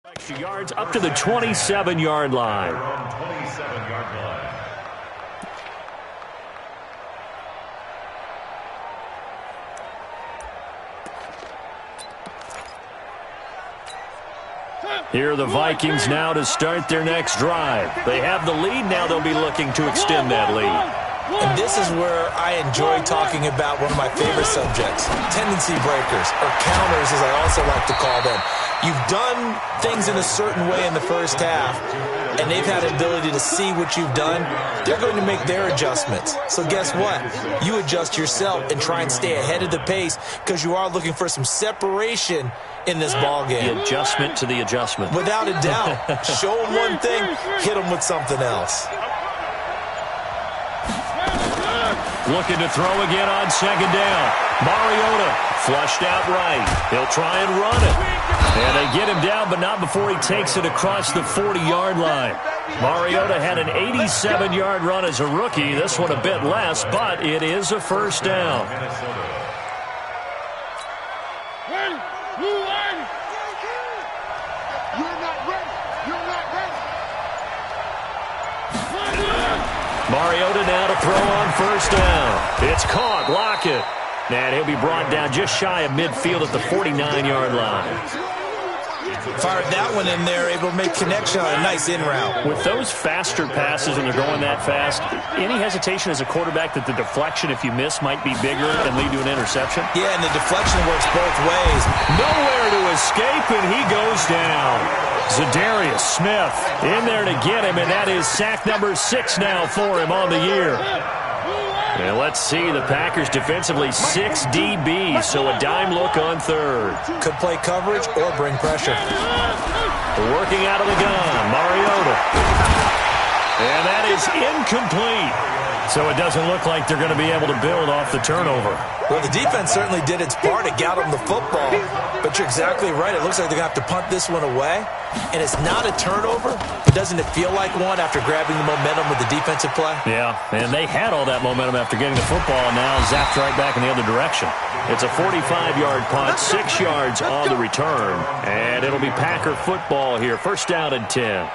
[SPEAKER 1] Extra yards up to the 27-yard line.
[SPEAKER 5] 27-yard line.
[SPEAKER 1] Here are the Vikings now to start their next drive. They have the lead. Now they'll be looking to extend that lead.
[SPEAKER 3] And this is where I enjoy talking about one of my favorite subjects, tendency breakers, or counters as I also like to call them. You've done things in a certain way in the first half, and they've had the ability to see what you've done. They're going to make their adjustments. So guess what? You adjust yourself and try and stay ahead of the pace because you are looking for some separation in this ball game.
[SPEAKER 1] The adjustment to the adjustment.
[SPEAKER 3] Without a doubt. Show them one thing, hit them with something else.
[SPEAKER 1] Looking to throw again on 2nd down. Mariota flushed out right. He'll try and run it. And they get him down, but not before he takes it across the 40-yard line. Mariota had an 87-yard run as a rookie. This one a bit less, but it is a first down. Mariota now to throw on first down. It's caught. Lockett. And he'll be brought down just shy of midfield at the 49-yard line.
[SPEAKER 3] Fired that one in there, able to make connection on a nice in route.
[SPEAKER 1] With those faster passes and they're going that fast, any hesitation as a quarterback that the deflection, if you miss, might be bigger and lead to an interception?
[SPEAKER 3] Yeah, and the deflection works both ways.
[SPEAKER 1] Nowhere to escape, and he goes down. Zadarius Smith in there to get him, and that is sack number 6 now for him on the year. And let's see, the Packers defensively 6 DBs, so a dime look on 3rd.
[SPEAKER 3] Could play coverage or bring pressure.
[SPEAKER 1] Working out of the gun, Mariota. And that is incomplete. So it doesn't look like they're going to be able to build off the turnover.
[SPEAKER 3] Well, the defense certainly did its part to get them the football. But you're exactly right. It looks like they're going to have to punt this one away. And it's not a turnover, but doesn't it feel like one after grabbing the momentum with the defensive play?
[SPEAKER 1] Yeah, and they had all that momentum after getting the football, and now zapped right back in the other direction. It's a 45-yard punt, 6 yards on the return. And it'll be Packer football here. First down and 10.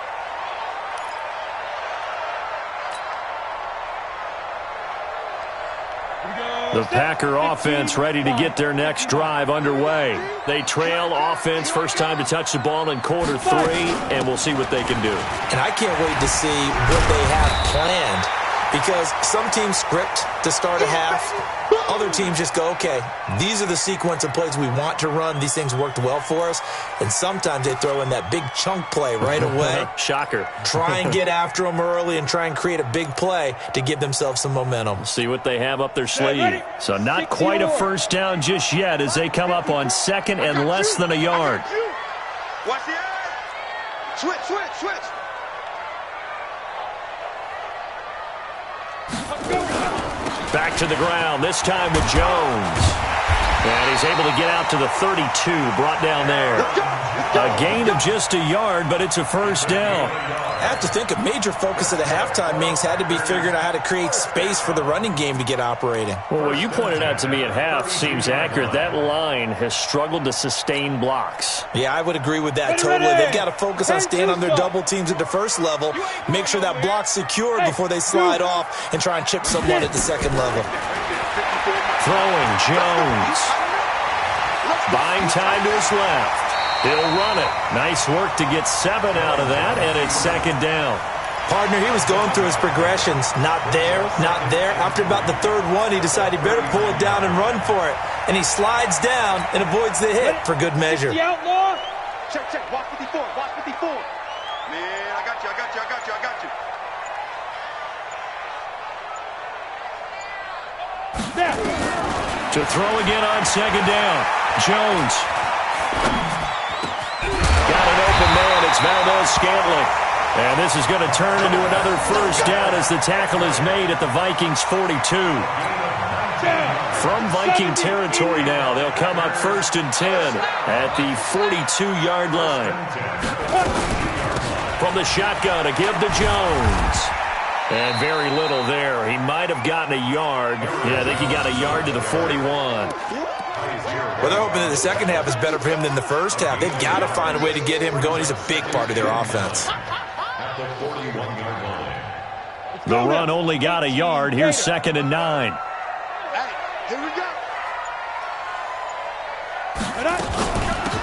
[SPEAKER 1] The Packer offense ready to get their next drive underway. They trail offense, first time to touch the ball in quarter 3, and we'll see what they can do.
[SPEAKER 3] And I can't wait to see what they have planned, because some teams script to start a half. Other teams just go, okay, these are the sequence of plays we want to run. These things worked well for us. And sometimes they throw in that big chunk play right away.
[SPEAKER 1] Shocker.
[SPEAKER 3] Try and get after them early and try and create a big play to give themselves some momentum.
[SPEAKER 1] See what they have up their sleeve. So not quite a first down just yet as they come up on second and less than a yard.
[SPEAKER 4] Watch the eye. Switch.
[SPEAKER 1] Back to the ground, this time with Jones. And he's able to get out to the 32, brought down there. A gain of just a yard, but it's a first down.
[SPEAKER 3] I have to think a major focus of the halftime meetings had to be figuring out how to create space for the running game to get operating.
[SPEAKER 1] Well, what you pointed out to me at half seems accurate. That line has struggled to sustain blocks.
[SPEAKER 3] Yeah, I would agree with that totally. They've got to focus on staying on their double teams at the first level, make sure that block's secured before they slide off and try and chip someone at the second level.
[SPEAKER 1] Throwing, Jones. Buying time to his left. He'll run it. Nice work to get 7 out of that, and it's second down.
[SPEAKER 3] Partner, he was going through his progressions. Not there, not there. After about the third one, he decided he better pull it down and run for it. And he slides down and avoids the hit for good measure.
[SPEAKER 2] The outlaw.
[SPEAKER 4] Check. Watch 54. Man, I got you.
[SPEAKER 2] Snap.
[SPEAKER 1] To throw again on second down. Jones. Got an open man. It's Valdez-Scantling. And this is going to turn into another first down as the tackle is made at the Vikings 42. From Viking territory now, they'll come up first and 10 at the 42-yard line. From the shotgun, a give to Jones. And very little there. He might have gotten a yard. Yeah, I think he got a yard to the 41.
[SPEAKER 3] Well, they're hoping that the second half is better for him than the first half. They've got to find a way to get him going. He's a big part of their offense.
[SPEAKER 1] The run only got a yard. Here's second and 9.
[SPEAKER 4] Hey, here we go.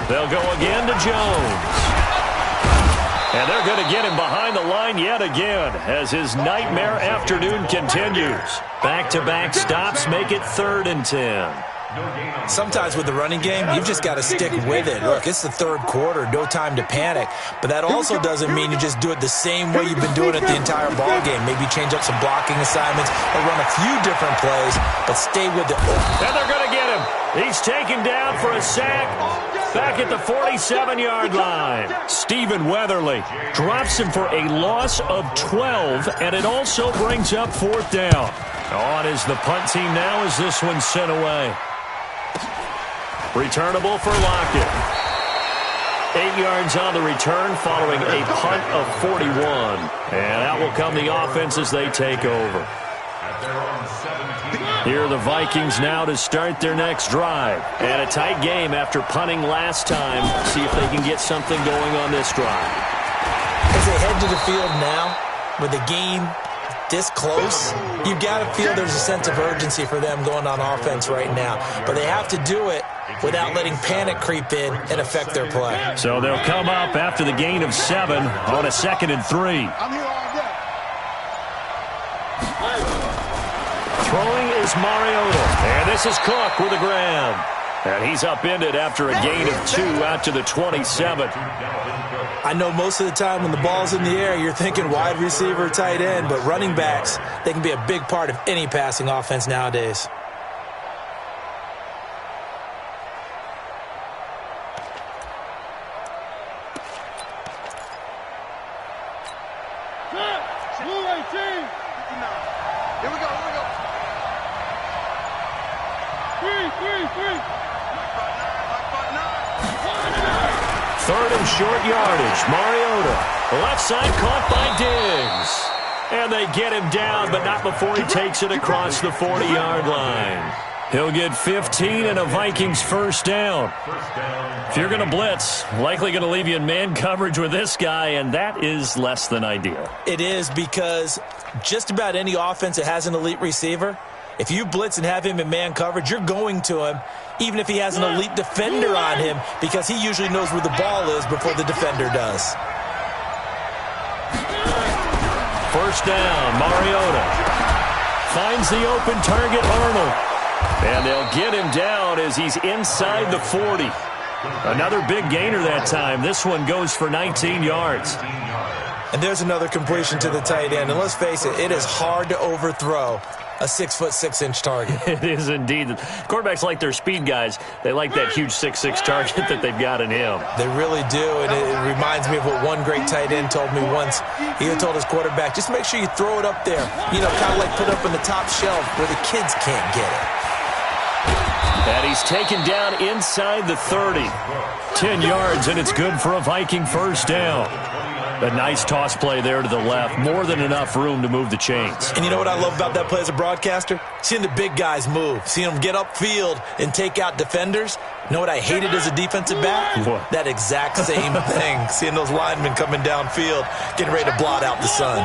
[SPEAKER 1] They'll go again to Jones. And they're going to get him behind the line yet again as his nightmare afternoon continues. Back-to-back stops make it 3rd and 10.
[SPEAKER 3] Sometimes with the running game, you've just got to stick with it. Look, it's the third quarter, no time to panic. But that also doesn't mean you just do it the same way you've been doing it the entire ball game. Maybe change up some blocking assignments or run a few different plays, but stay with it.
[SPEAKER 1] And they're going to get him. He's taken down for a sack back at the 47-yard line. Stephen Weatherly drops him for a loss of 12, and it also brings up 4th down. On is the punt team now as this one's sent away. Returnable for Lockett. 8 yards on the return following a punt of 41. And out will come the offense as they take over. Here are the Vikings now to start their next drive. And a tight game after punting last time. See if they can get something going on this drive.
[SPEAKER 3] As they head to the field now, with the game this close, you've got to feel there's a sense of urgency for them going on offense right now. But they have to do it without letting panic creep in and affect their play.
[SPEAKER 1] So they'll come up after the gain of 7 on a 2nd and 3.
[SPEAKER 4] I'm here all day.
[SPEAKER 1] Throwing is Mariota. And this is Cook with a grab. And he's upended after a gain of 2 out to the 27.
[SPEAKER 3] I know most of the time when the ball's in the air, you're thinking wide receiver, tight end, but running backs, they can be a big part of any passing offense nowadays.
[SPEAKER 1] Third and short yardage. Mariota. Left side caught by Diggs. And they get him down, but not before he takes it across the 40-yard line. He'll get 15 and a Vikings first down. If you're going to blitz, likely going to leave you in man coverage with this guy, and that is less than ideal.
[SPEAKER 3] It is, because just about any offense that has an elite receiver, if you blitz and have him in man coverage, you're going to him, even if he has an elite defender on him, because he usually knows where the ball is before the defender does.
[SPEAKER 1] First down, Mariota finds the open target, Arnold. And they'll get him down as he's inside the 40. Another big gainer that time. This one goes for 19 yards.
[SPEAKER 3] And there's another completion to the tight end. And let's face it, it is hard to overthrow a 6'6" target.
[SPEAKER 1] It is indeed. Quarterbacks like their speed guys. They like that huge 6'6" target that they've got in him.
[SPEAKER 3] They really do, and it reminds me of what one great tight end told me once. He had told his quarterback, just make sure you throw it up there. You know, kind of like put it up on the top shelf where the kids can't get it.
[SPEAKER 1] And he's taken down inside the 30. 10 yards, and it's good for a Viking first down. A nice toss play there to the left. More than enough room to move the chains.
[SPEAKER 3] And you know what I love about that play as a broadcaster? Seeing the big guys move. Seeing them get upfield and take out defenders. You know what I hated as a defensive back?
[SPEAKER 1] What?
[SPEAKER 3] That exact same thing. Seeing those linemen coming downfield, getting ready to blot out the sun.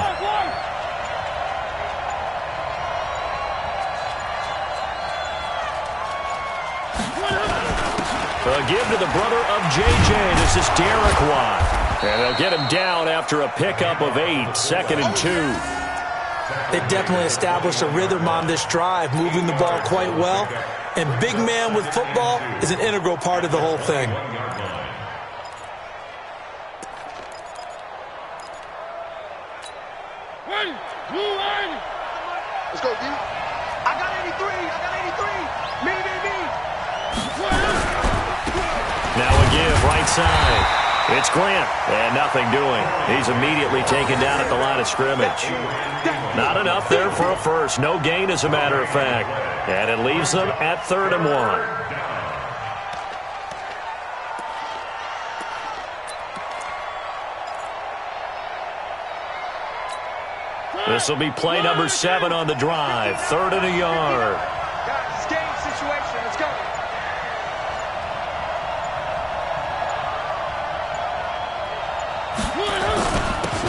[SPEAKER 1] A give to the brother of J.J. This is Derek Watt. And they'll get him down after a pickup of 8, 2nd and 2.
[SPEAKER 3] They definitely established a rhythm on this drive, moving the ball quite well. And big man with football is an integral part of the whole thing.
[SPEAKER 4] Let's go, D.
[SPEAKER 2] I got 83. I got 83. Me.
[SPEAKER 1] Now a give, right side. It's Grant, and nothing doing. He's immediately taken down at the line of scrimmage. Not enough there for a first. No gain, as a matter of fact. And it leaves them at 3rd and 1. This will be play number 7 on the drive. 3rd and a yard.
[SPEAKER 2] Guys, it's game situation. Let's go.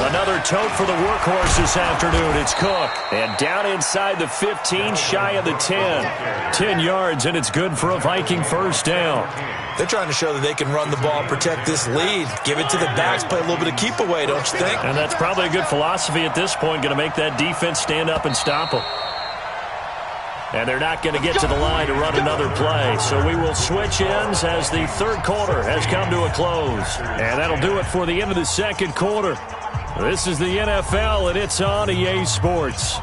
[SPEAKER 1] Another tote for the workhorse this afternoon. It's Cook. And down inside the 15, shy of the 10. 10 yards, and it's good for a Viking first down.
[SPEAKER 3] They're trying to show that they can run the ball, protect this lead. Give it to the backs, play a little bit of keep away, don't you think?
[SPEAKER 1] And that's probably a good philosophy at this point. Going to make that defense stand up and stop them. And they're not going to get to the line to run another play. So we will switch ends as the 3rd quarter has come to a close. And that'll do it for the end of the 2nd quarter. This is the NFL, and it's on EA Sports.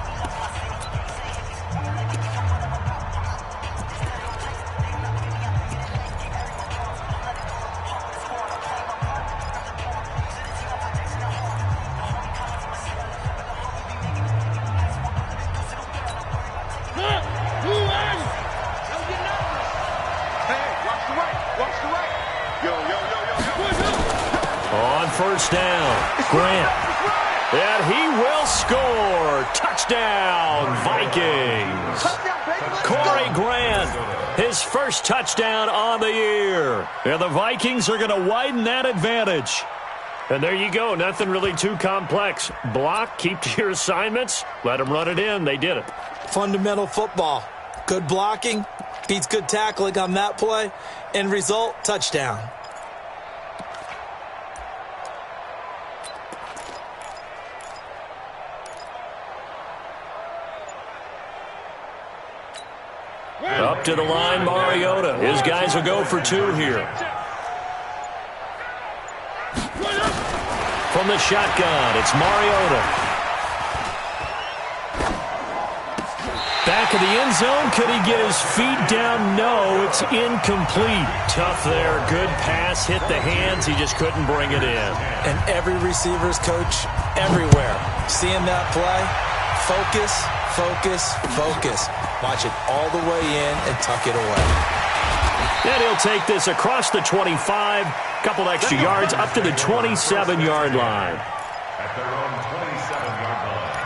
[SPEAKER 1] First down, Grant. And he will score. Touchdown, Vikings. Corey Grant, his first touchdown on the year. And the Vikings are going to widen that advantage. And there you go. Nothing really too complex. Block, keep to your assignments, let them run it in. They did it.
[SPEAKER 3] Fundamental football. Good blocking, beats good tackling on that play. End result, touchdown.
[SPEAKER 1] Up to the line, Mariota. His guys will go for 2 here. From the shotgun, it's Mariota. Back of the end zone. Could he get his feet down? No, it's incomplete. Tough there. Good pass. Hit the hands. He just couldn't bring it in.
[SPEAKER 3] And every receiver's coach everywhere. Seeing that play, focus, focus, focus. Watch it all the way in and tuck it away.
[SPEAKER 1] And he'll take this across the 25, couple extra yards up to the 27-yard line.
[SPEAKER 5] At their own 27-yard line.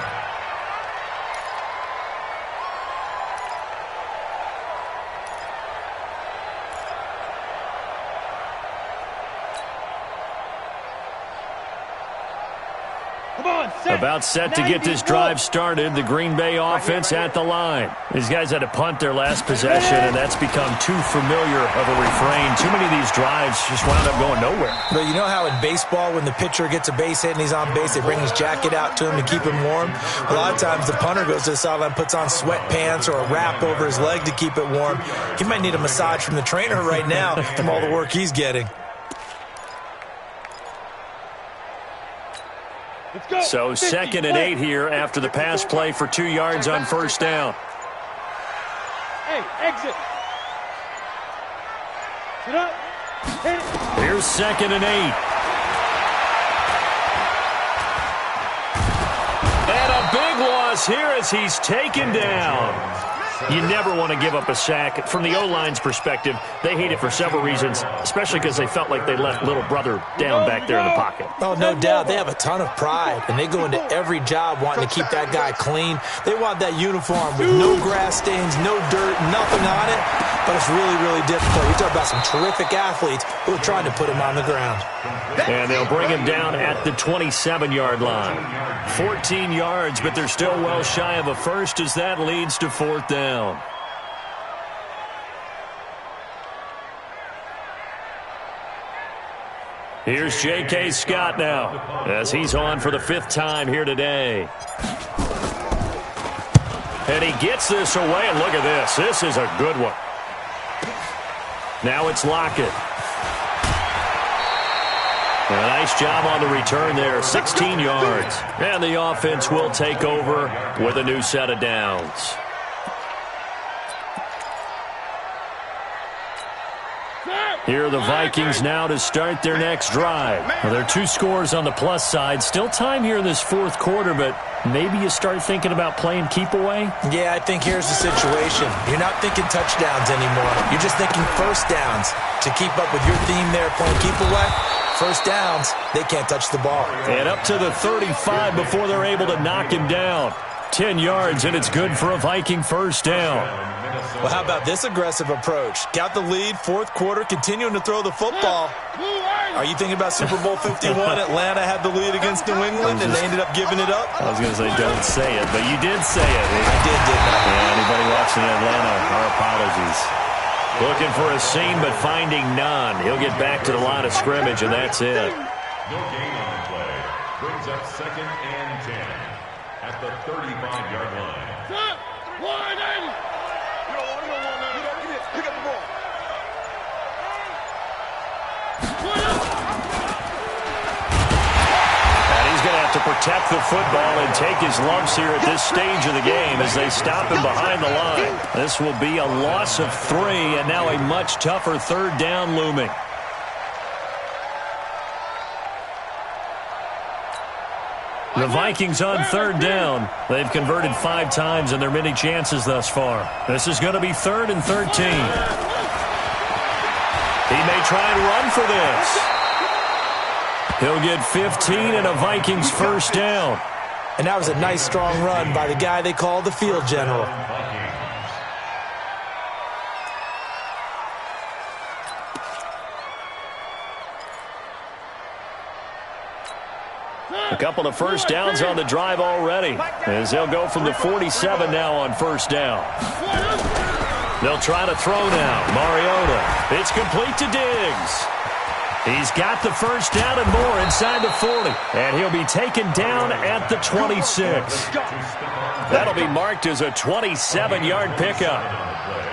[SPEAKER 1] About set to get this drive started. The Green Bay offense at the line. These guys had to punt their last possession, and that's become too familiar of a refrain. Too many of these drives just wound up going nowhere.
[SPEAKER 3] But you know how in baseball, when the pitcher gets a base hit and he's on base, they bring his jacket out to him to keep him warm? A lot of times the punter goes to the sideline, puts on sweatpants or a wrap over his leg to keep it warm. He might need a massage from the trainer right now from all the work he's getting.
[SPEAKER 1] So 2nd and 8 here after the pass play for 2 yards on first down.
[SPEAKER 2] Hey, exit. Get up. Hit it.
[SPEAKER 1] Here's 2nd and 8. And a big loss here as he's taken down. You never want to give up a sack. From the O-line's perspective, they hate it for several reasons, especially because they felt like they left little brother down back there in the pocket.
[SPEAKER 3] Oh, no doubt. They have a ton of pride, and they go into every job wanting to keep that guy clean. They want that uniform with no grass stains, no dirt, nothing on it, but it's really, really difficult. You talk about some terrific athletes who are trying to put him on the ground.
[SPEAKER 1] And they'll bring him down at the 27-yard line. 14 yards, but they're still well shy of a first as that leads to 4th down. Here's J.K. Scott now as he's on for the 5th time here today. And he gets this away, and look at this. This is a good one. Now it's Lockett. A nice job on the return there, 16 yards. And the offense will take over with a new set of downs. Here are the Vikings now to start their next drive. Well, there are 2 scores on the plus side. Still time here in this 4th quarter, but maybe you start thinking about playing keep away?
[SPEAKER 3] Yeah, I think here's the situation. You're not thinking touchdowns anymore. You're just thinking first downs. To keep up with your theme there, playing keep away, first downs, they can't touch the ball.
[SPEAKER 1] And up to the 35 before they're able to knock him down. 10 yards, and it's good for a Viking first down.
[SPEAKER 3] Well, how about this aggressive approach? Got the lead, 4th quarter, continuing to throw the football. Are you thinking about Super Bowl 51? Atlanta had the lead against New England, and they ended up giving it up?
[SPEAKER 1] I was going to say don't say it, but you did say it.
[SPEAKER 3] I did, didn't I?
[SPEAKER 1] Yeah, anybody watching Atlanta, our apologies. Looking for a seam, but finding none. He'll get back to the line of scrimmage, and that's it.
[SPEAKER 5] No gain on the play. Brings up 2nd and 10 at the 35-yard line.
[SPEAKER 4] Pick up the ball.
[SPEAKER 1] And he's going to have to protect the football and take his lumps here at this stage of the game as they stop him behind the line. This will be a loss of 3, and now a much tougher 3rd down looming. The Vikings on 3rd down. They've converted 5 times in their many chances thus far. This is going to be 3rd and 13. He may try and run for this. He'll get 15 and a Vikings first down.
[SPEAKER 3] And that was a nice, strong run by the guy they call the field general.
[SPEAKER 1] A couple of first downs on the drive already as they'll go from the 47 now on first down. They'll try to throw now. Mariota. It's complete to Diggs. He's got the first down and more inside the 40. And he'll be taken down at the 26. That'll be marked as a 27-yard pickup.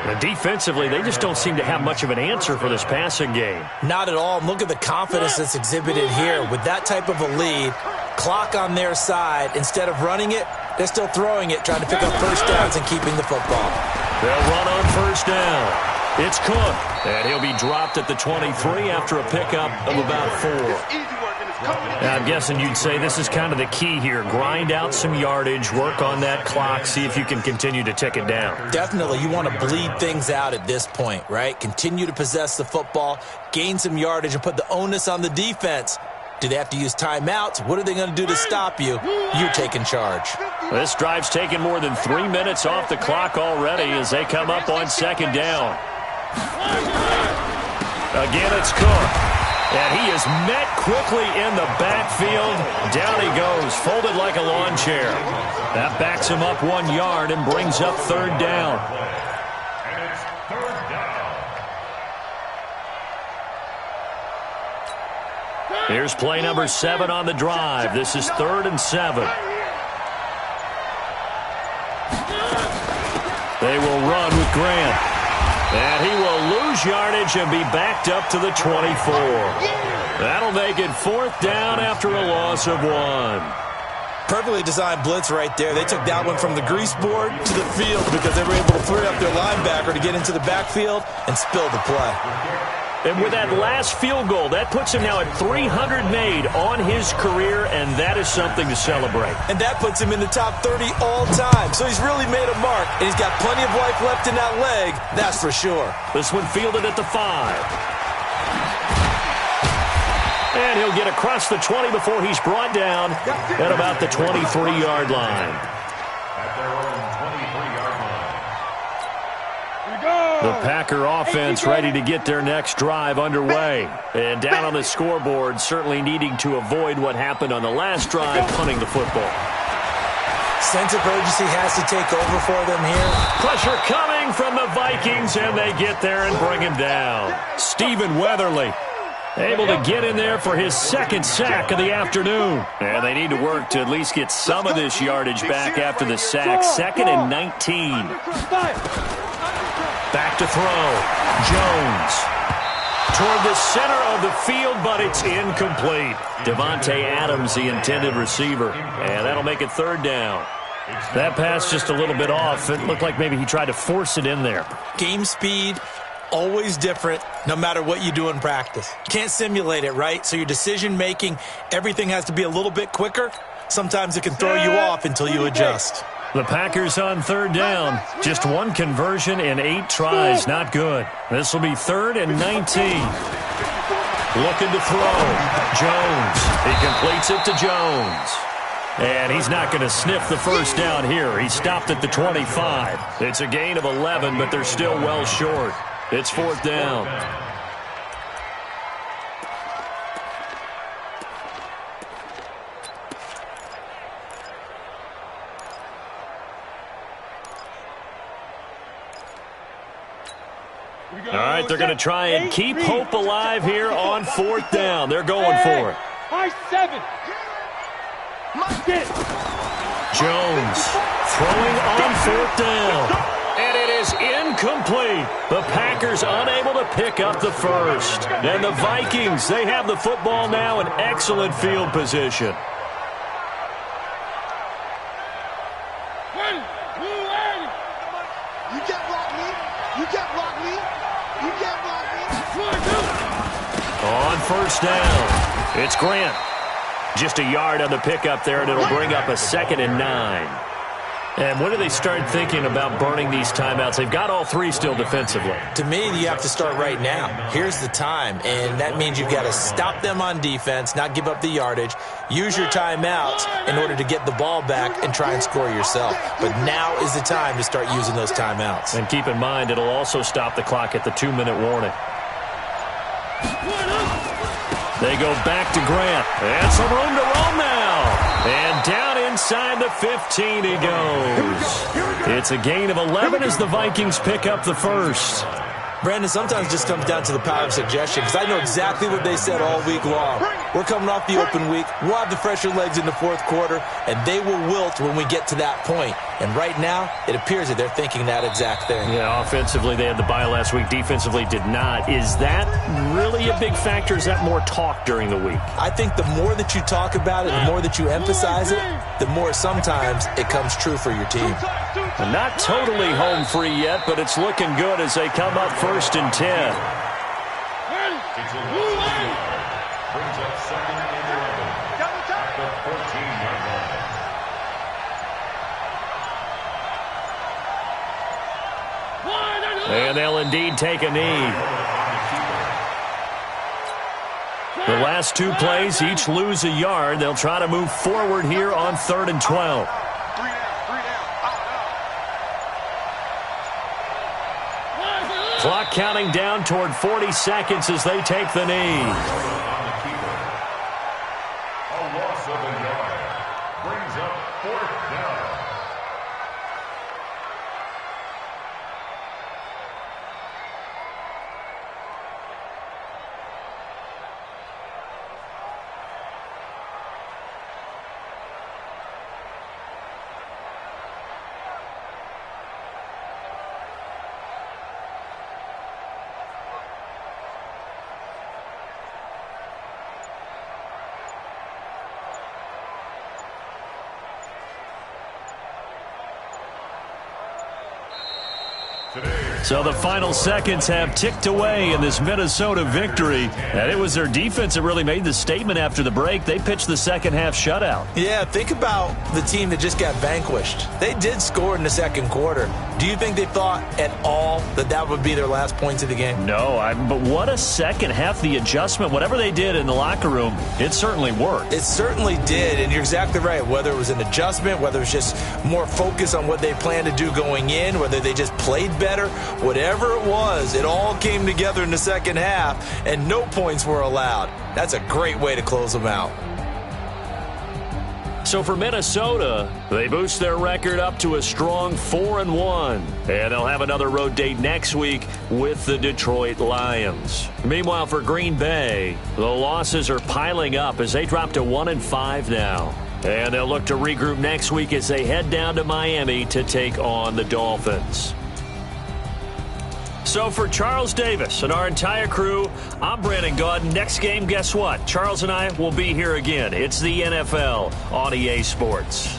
[SPEAKER 1] And defensively, they just don't seem to have much of an answer for this passing game.
[SPEAKER 3] Not at all. Look at the confidence that's exhibited here. With that type of a lead, clock on their side, instead of running it, they're still throwing it, trying to pick up first downs and keeping the football.
[SPEAKER 1] They'll run on first down. It's Cook, and he'll be dropped at the 23 after a pickup of about 4. I'm guessing you'd say this is kind of the key here. Grind out some yardage, work on that clock, see if you can continue to tick it down.
[SPEAKER 3] Definitely. You want to bleed things out at this point, right? Continue to possess the football, gain some yardage, and put the onus on the defense. Do they have to use timeouts? What are they going to do to stop you? You're taking charge.
[SPEAKER 1] This drive's taken more than 3 minutes off the clock already as they come up on second down. Again, it's Cook. And he is met quickly in the backfield. Down he goes, folded like a lawn chair. That backs him up 1 yard and brings up third down.
[SPEAKER 5] And it's third down.
[SPEAKER 1] Here's play number 7 on the drive. This is 3rd and 7. They will run with Grant. And he will lose yardage and be backed up to the 24. That'll make it 4th down after a loss of 1.
[SPEAKER 3] Perfectly designed blitz right there. They took that one from the grease board to the field because they were able to free up their linebacker to get into the backfield and spill the play.
[SPEAKER 1] And with that last field goal, that puts him now at 300 made on his career, and that is something to celebrate.
[SPEAKER 3] And that puts him in the top 30 all time. So he's really made a mark, and he's got plenty of life left in that leg, that's for sure.
[SPEAKER 1] This one fielded at the 5. And he'll get across the 20 before he's brought down at about the 23-yard line.
[SPEAKER 5] At their own 23-yard line.
[SPEAKER 1] The Packer offense ready to get their next drive underway. And down on the scoreboard, certainly needing to avoid what happened on the last drive, punting the football.
[SPEAKER 3] Sense of urgency has to take over for them here.
[SPEAKER 1] Pressure coming from the Vikings, and they get there and bring him down. Stephen Weatherly able to get in there for his 2nd sack of the afternoon. And they need to work to at least get some of this yardage back after the sack. 2nd and 19. Back to throw. Jones toward the center of the field, but it's incomplete. Devontae Adams, the intended receiver. And that'll make it 3rd down. That pass just a little bit off. It looked like maybe he tried to force it in there.
[SPEAKER 3] Game speed, always different, no matter what you do in practice. Can't simulate it, right? So your decision-making, everything has to be a little bit quicker. Sometimes it can throw you off until you adjust.
[SPEAKER 1] The Packers on 3rd down. Just 1 conversion in 8 tries. Not good. This will be 3rd and 19. Looking to throw. Jones. He completes it to Jones. And he's not going to sniff the first down here. He stopped at the 25. It's a gain of 11, but they're still well short. It's 4th down. All right, they're going to try and keep hope alive here on 4th down. They're going for it.
[SPEAKER 2] High 7.
[SPEAKER 1] Jones throwing on 4th down. And it is incomplete. The Packers unable to pick up the first. And the Vikings, they have the football now in excellent field position.
[SPEAKER 4] You can't block me. You can't block me. You can't block me.
[SPEAKER 1] On 1st down, it's Grant. Just a yard on the pickup there, and it'll bring up a 2nd and 9. And when do they start thinking about burning these timeouts? They've got all 3 still defensively.
[SPEAKER 3] To me, you have to start right now. Here's the time, and that means you've got to stop them on defense, not give up the yardage, use your timeouts in order to get the ball back and try and score yourself. But now is the time to start using those timeouts.
[SPEAKER 1] And keep in mind, it'll also stop the clock at the 2-minute warning. They go back to Grant. And some room to roam now. And down inside the 15 he goes. It's a gain of 11 as the Vikings pick up the first.
[SPEAKER 3] Brandon, sometimes it just comes down to the power of suggestion, because I know exactly what they said all week long. We're coming off the open week. We'll have the fresher legs in the 4th quarter, and they will wilt when we get to that point. And right now, it appears that they're thinking that exact thing.
[SPEAKER 1] Yeah, offensively, they had the bye last week. Defensively, did not. Is that really a big factor? Is that more talk during the week?
[SPEAKER 3] I think the more that you talk about it, the more that you emphasize it, the more sometimes it comes true for your team.
[SPEAKER 1] Not totally home free yet, but it's looking good as they come up 1st and 10.
[SPEAKER 5] It's a brings up 2nd and 11.
[SPEAKER 1] And they'll indeed take a knee. The last two plays each lose a yard. They'll try to move forward here on 3rd and 12. Clock counting down toward 40 seconds as they take the knee.
[SPEAKER 5] A loss of a yard brings up 4th down.
[SPEAKER 1] So the final seconds have ticked away in this Minnesota victory. And it was their defense that really made the statement after the break. They pitched the second half shutout.
[SPEAKER 3] Yeah, think about the team that just got vanquished. They did score in the second quarter. Do you think they thought at all that that would be their last points of the game?
[SPEAKER 1] No, but what a second half. The adjustment, whatever they did in the locker room, it certainly worked.
[SPEAKER 3] It certainly did, and you're exactly right. Whether it was an adjustment, whether it was just more focus on what they planned to do going in, whether they just played better, whatever it was, it all came together in the second half, and no points were allowed. That's a great way to close them out.
[SPEAKER 1] So for Minnesota, they boost their record up to a strong 4-1. And they'll have another road date next week with the Detroit Lions. Meanwhile, for Green Bay, the losses are piling up as they drop to 1-5 now. And they'll look to regroup next week as they head down to Miami to take on the Dolphins. So for Charles Davis and our entire crew, I'm Brandon Gaudin. Next game, guess what? Charles and I will be here again. It's the NFL on EA Sports.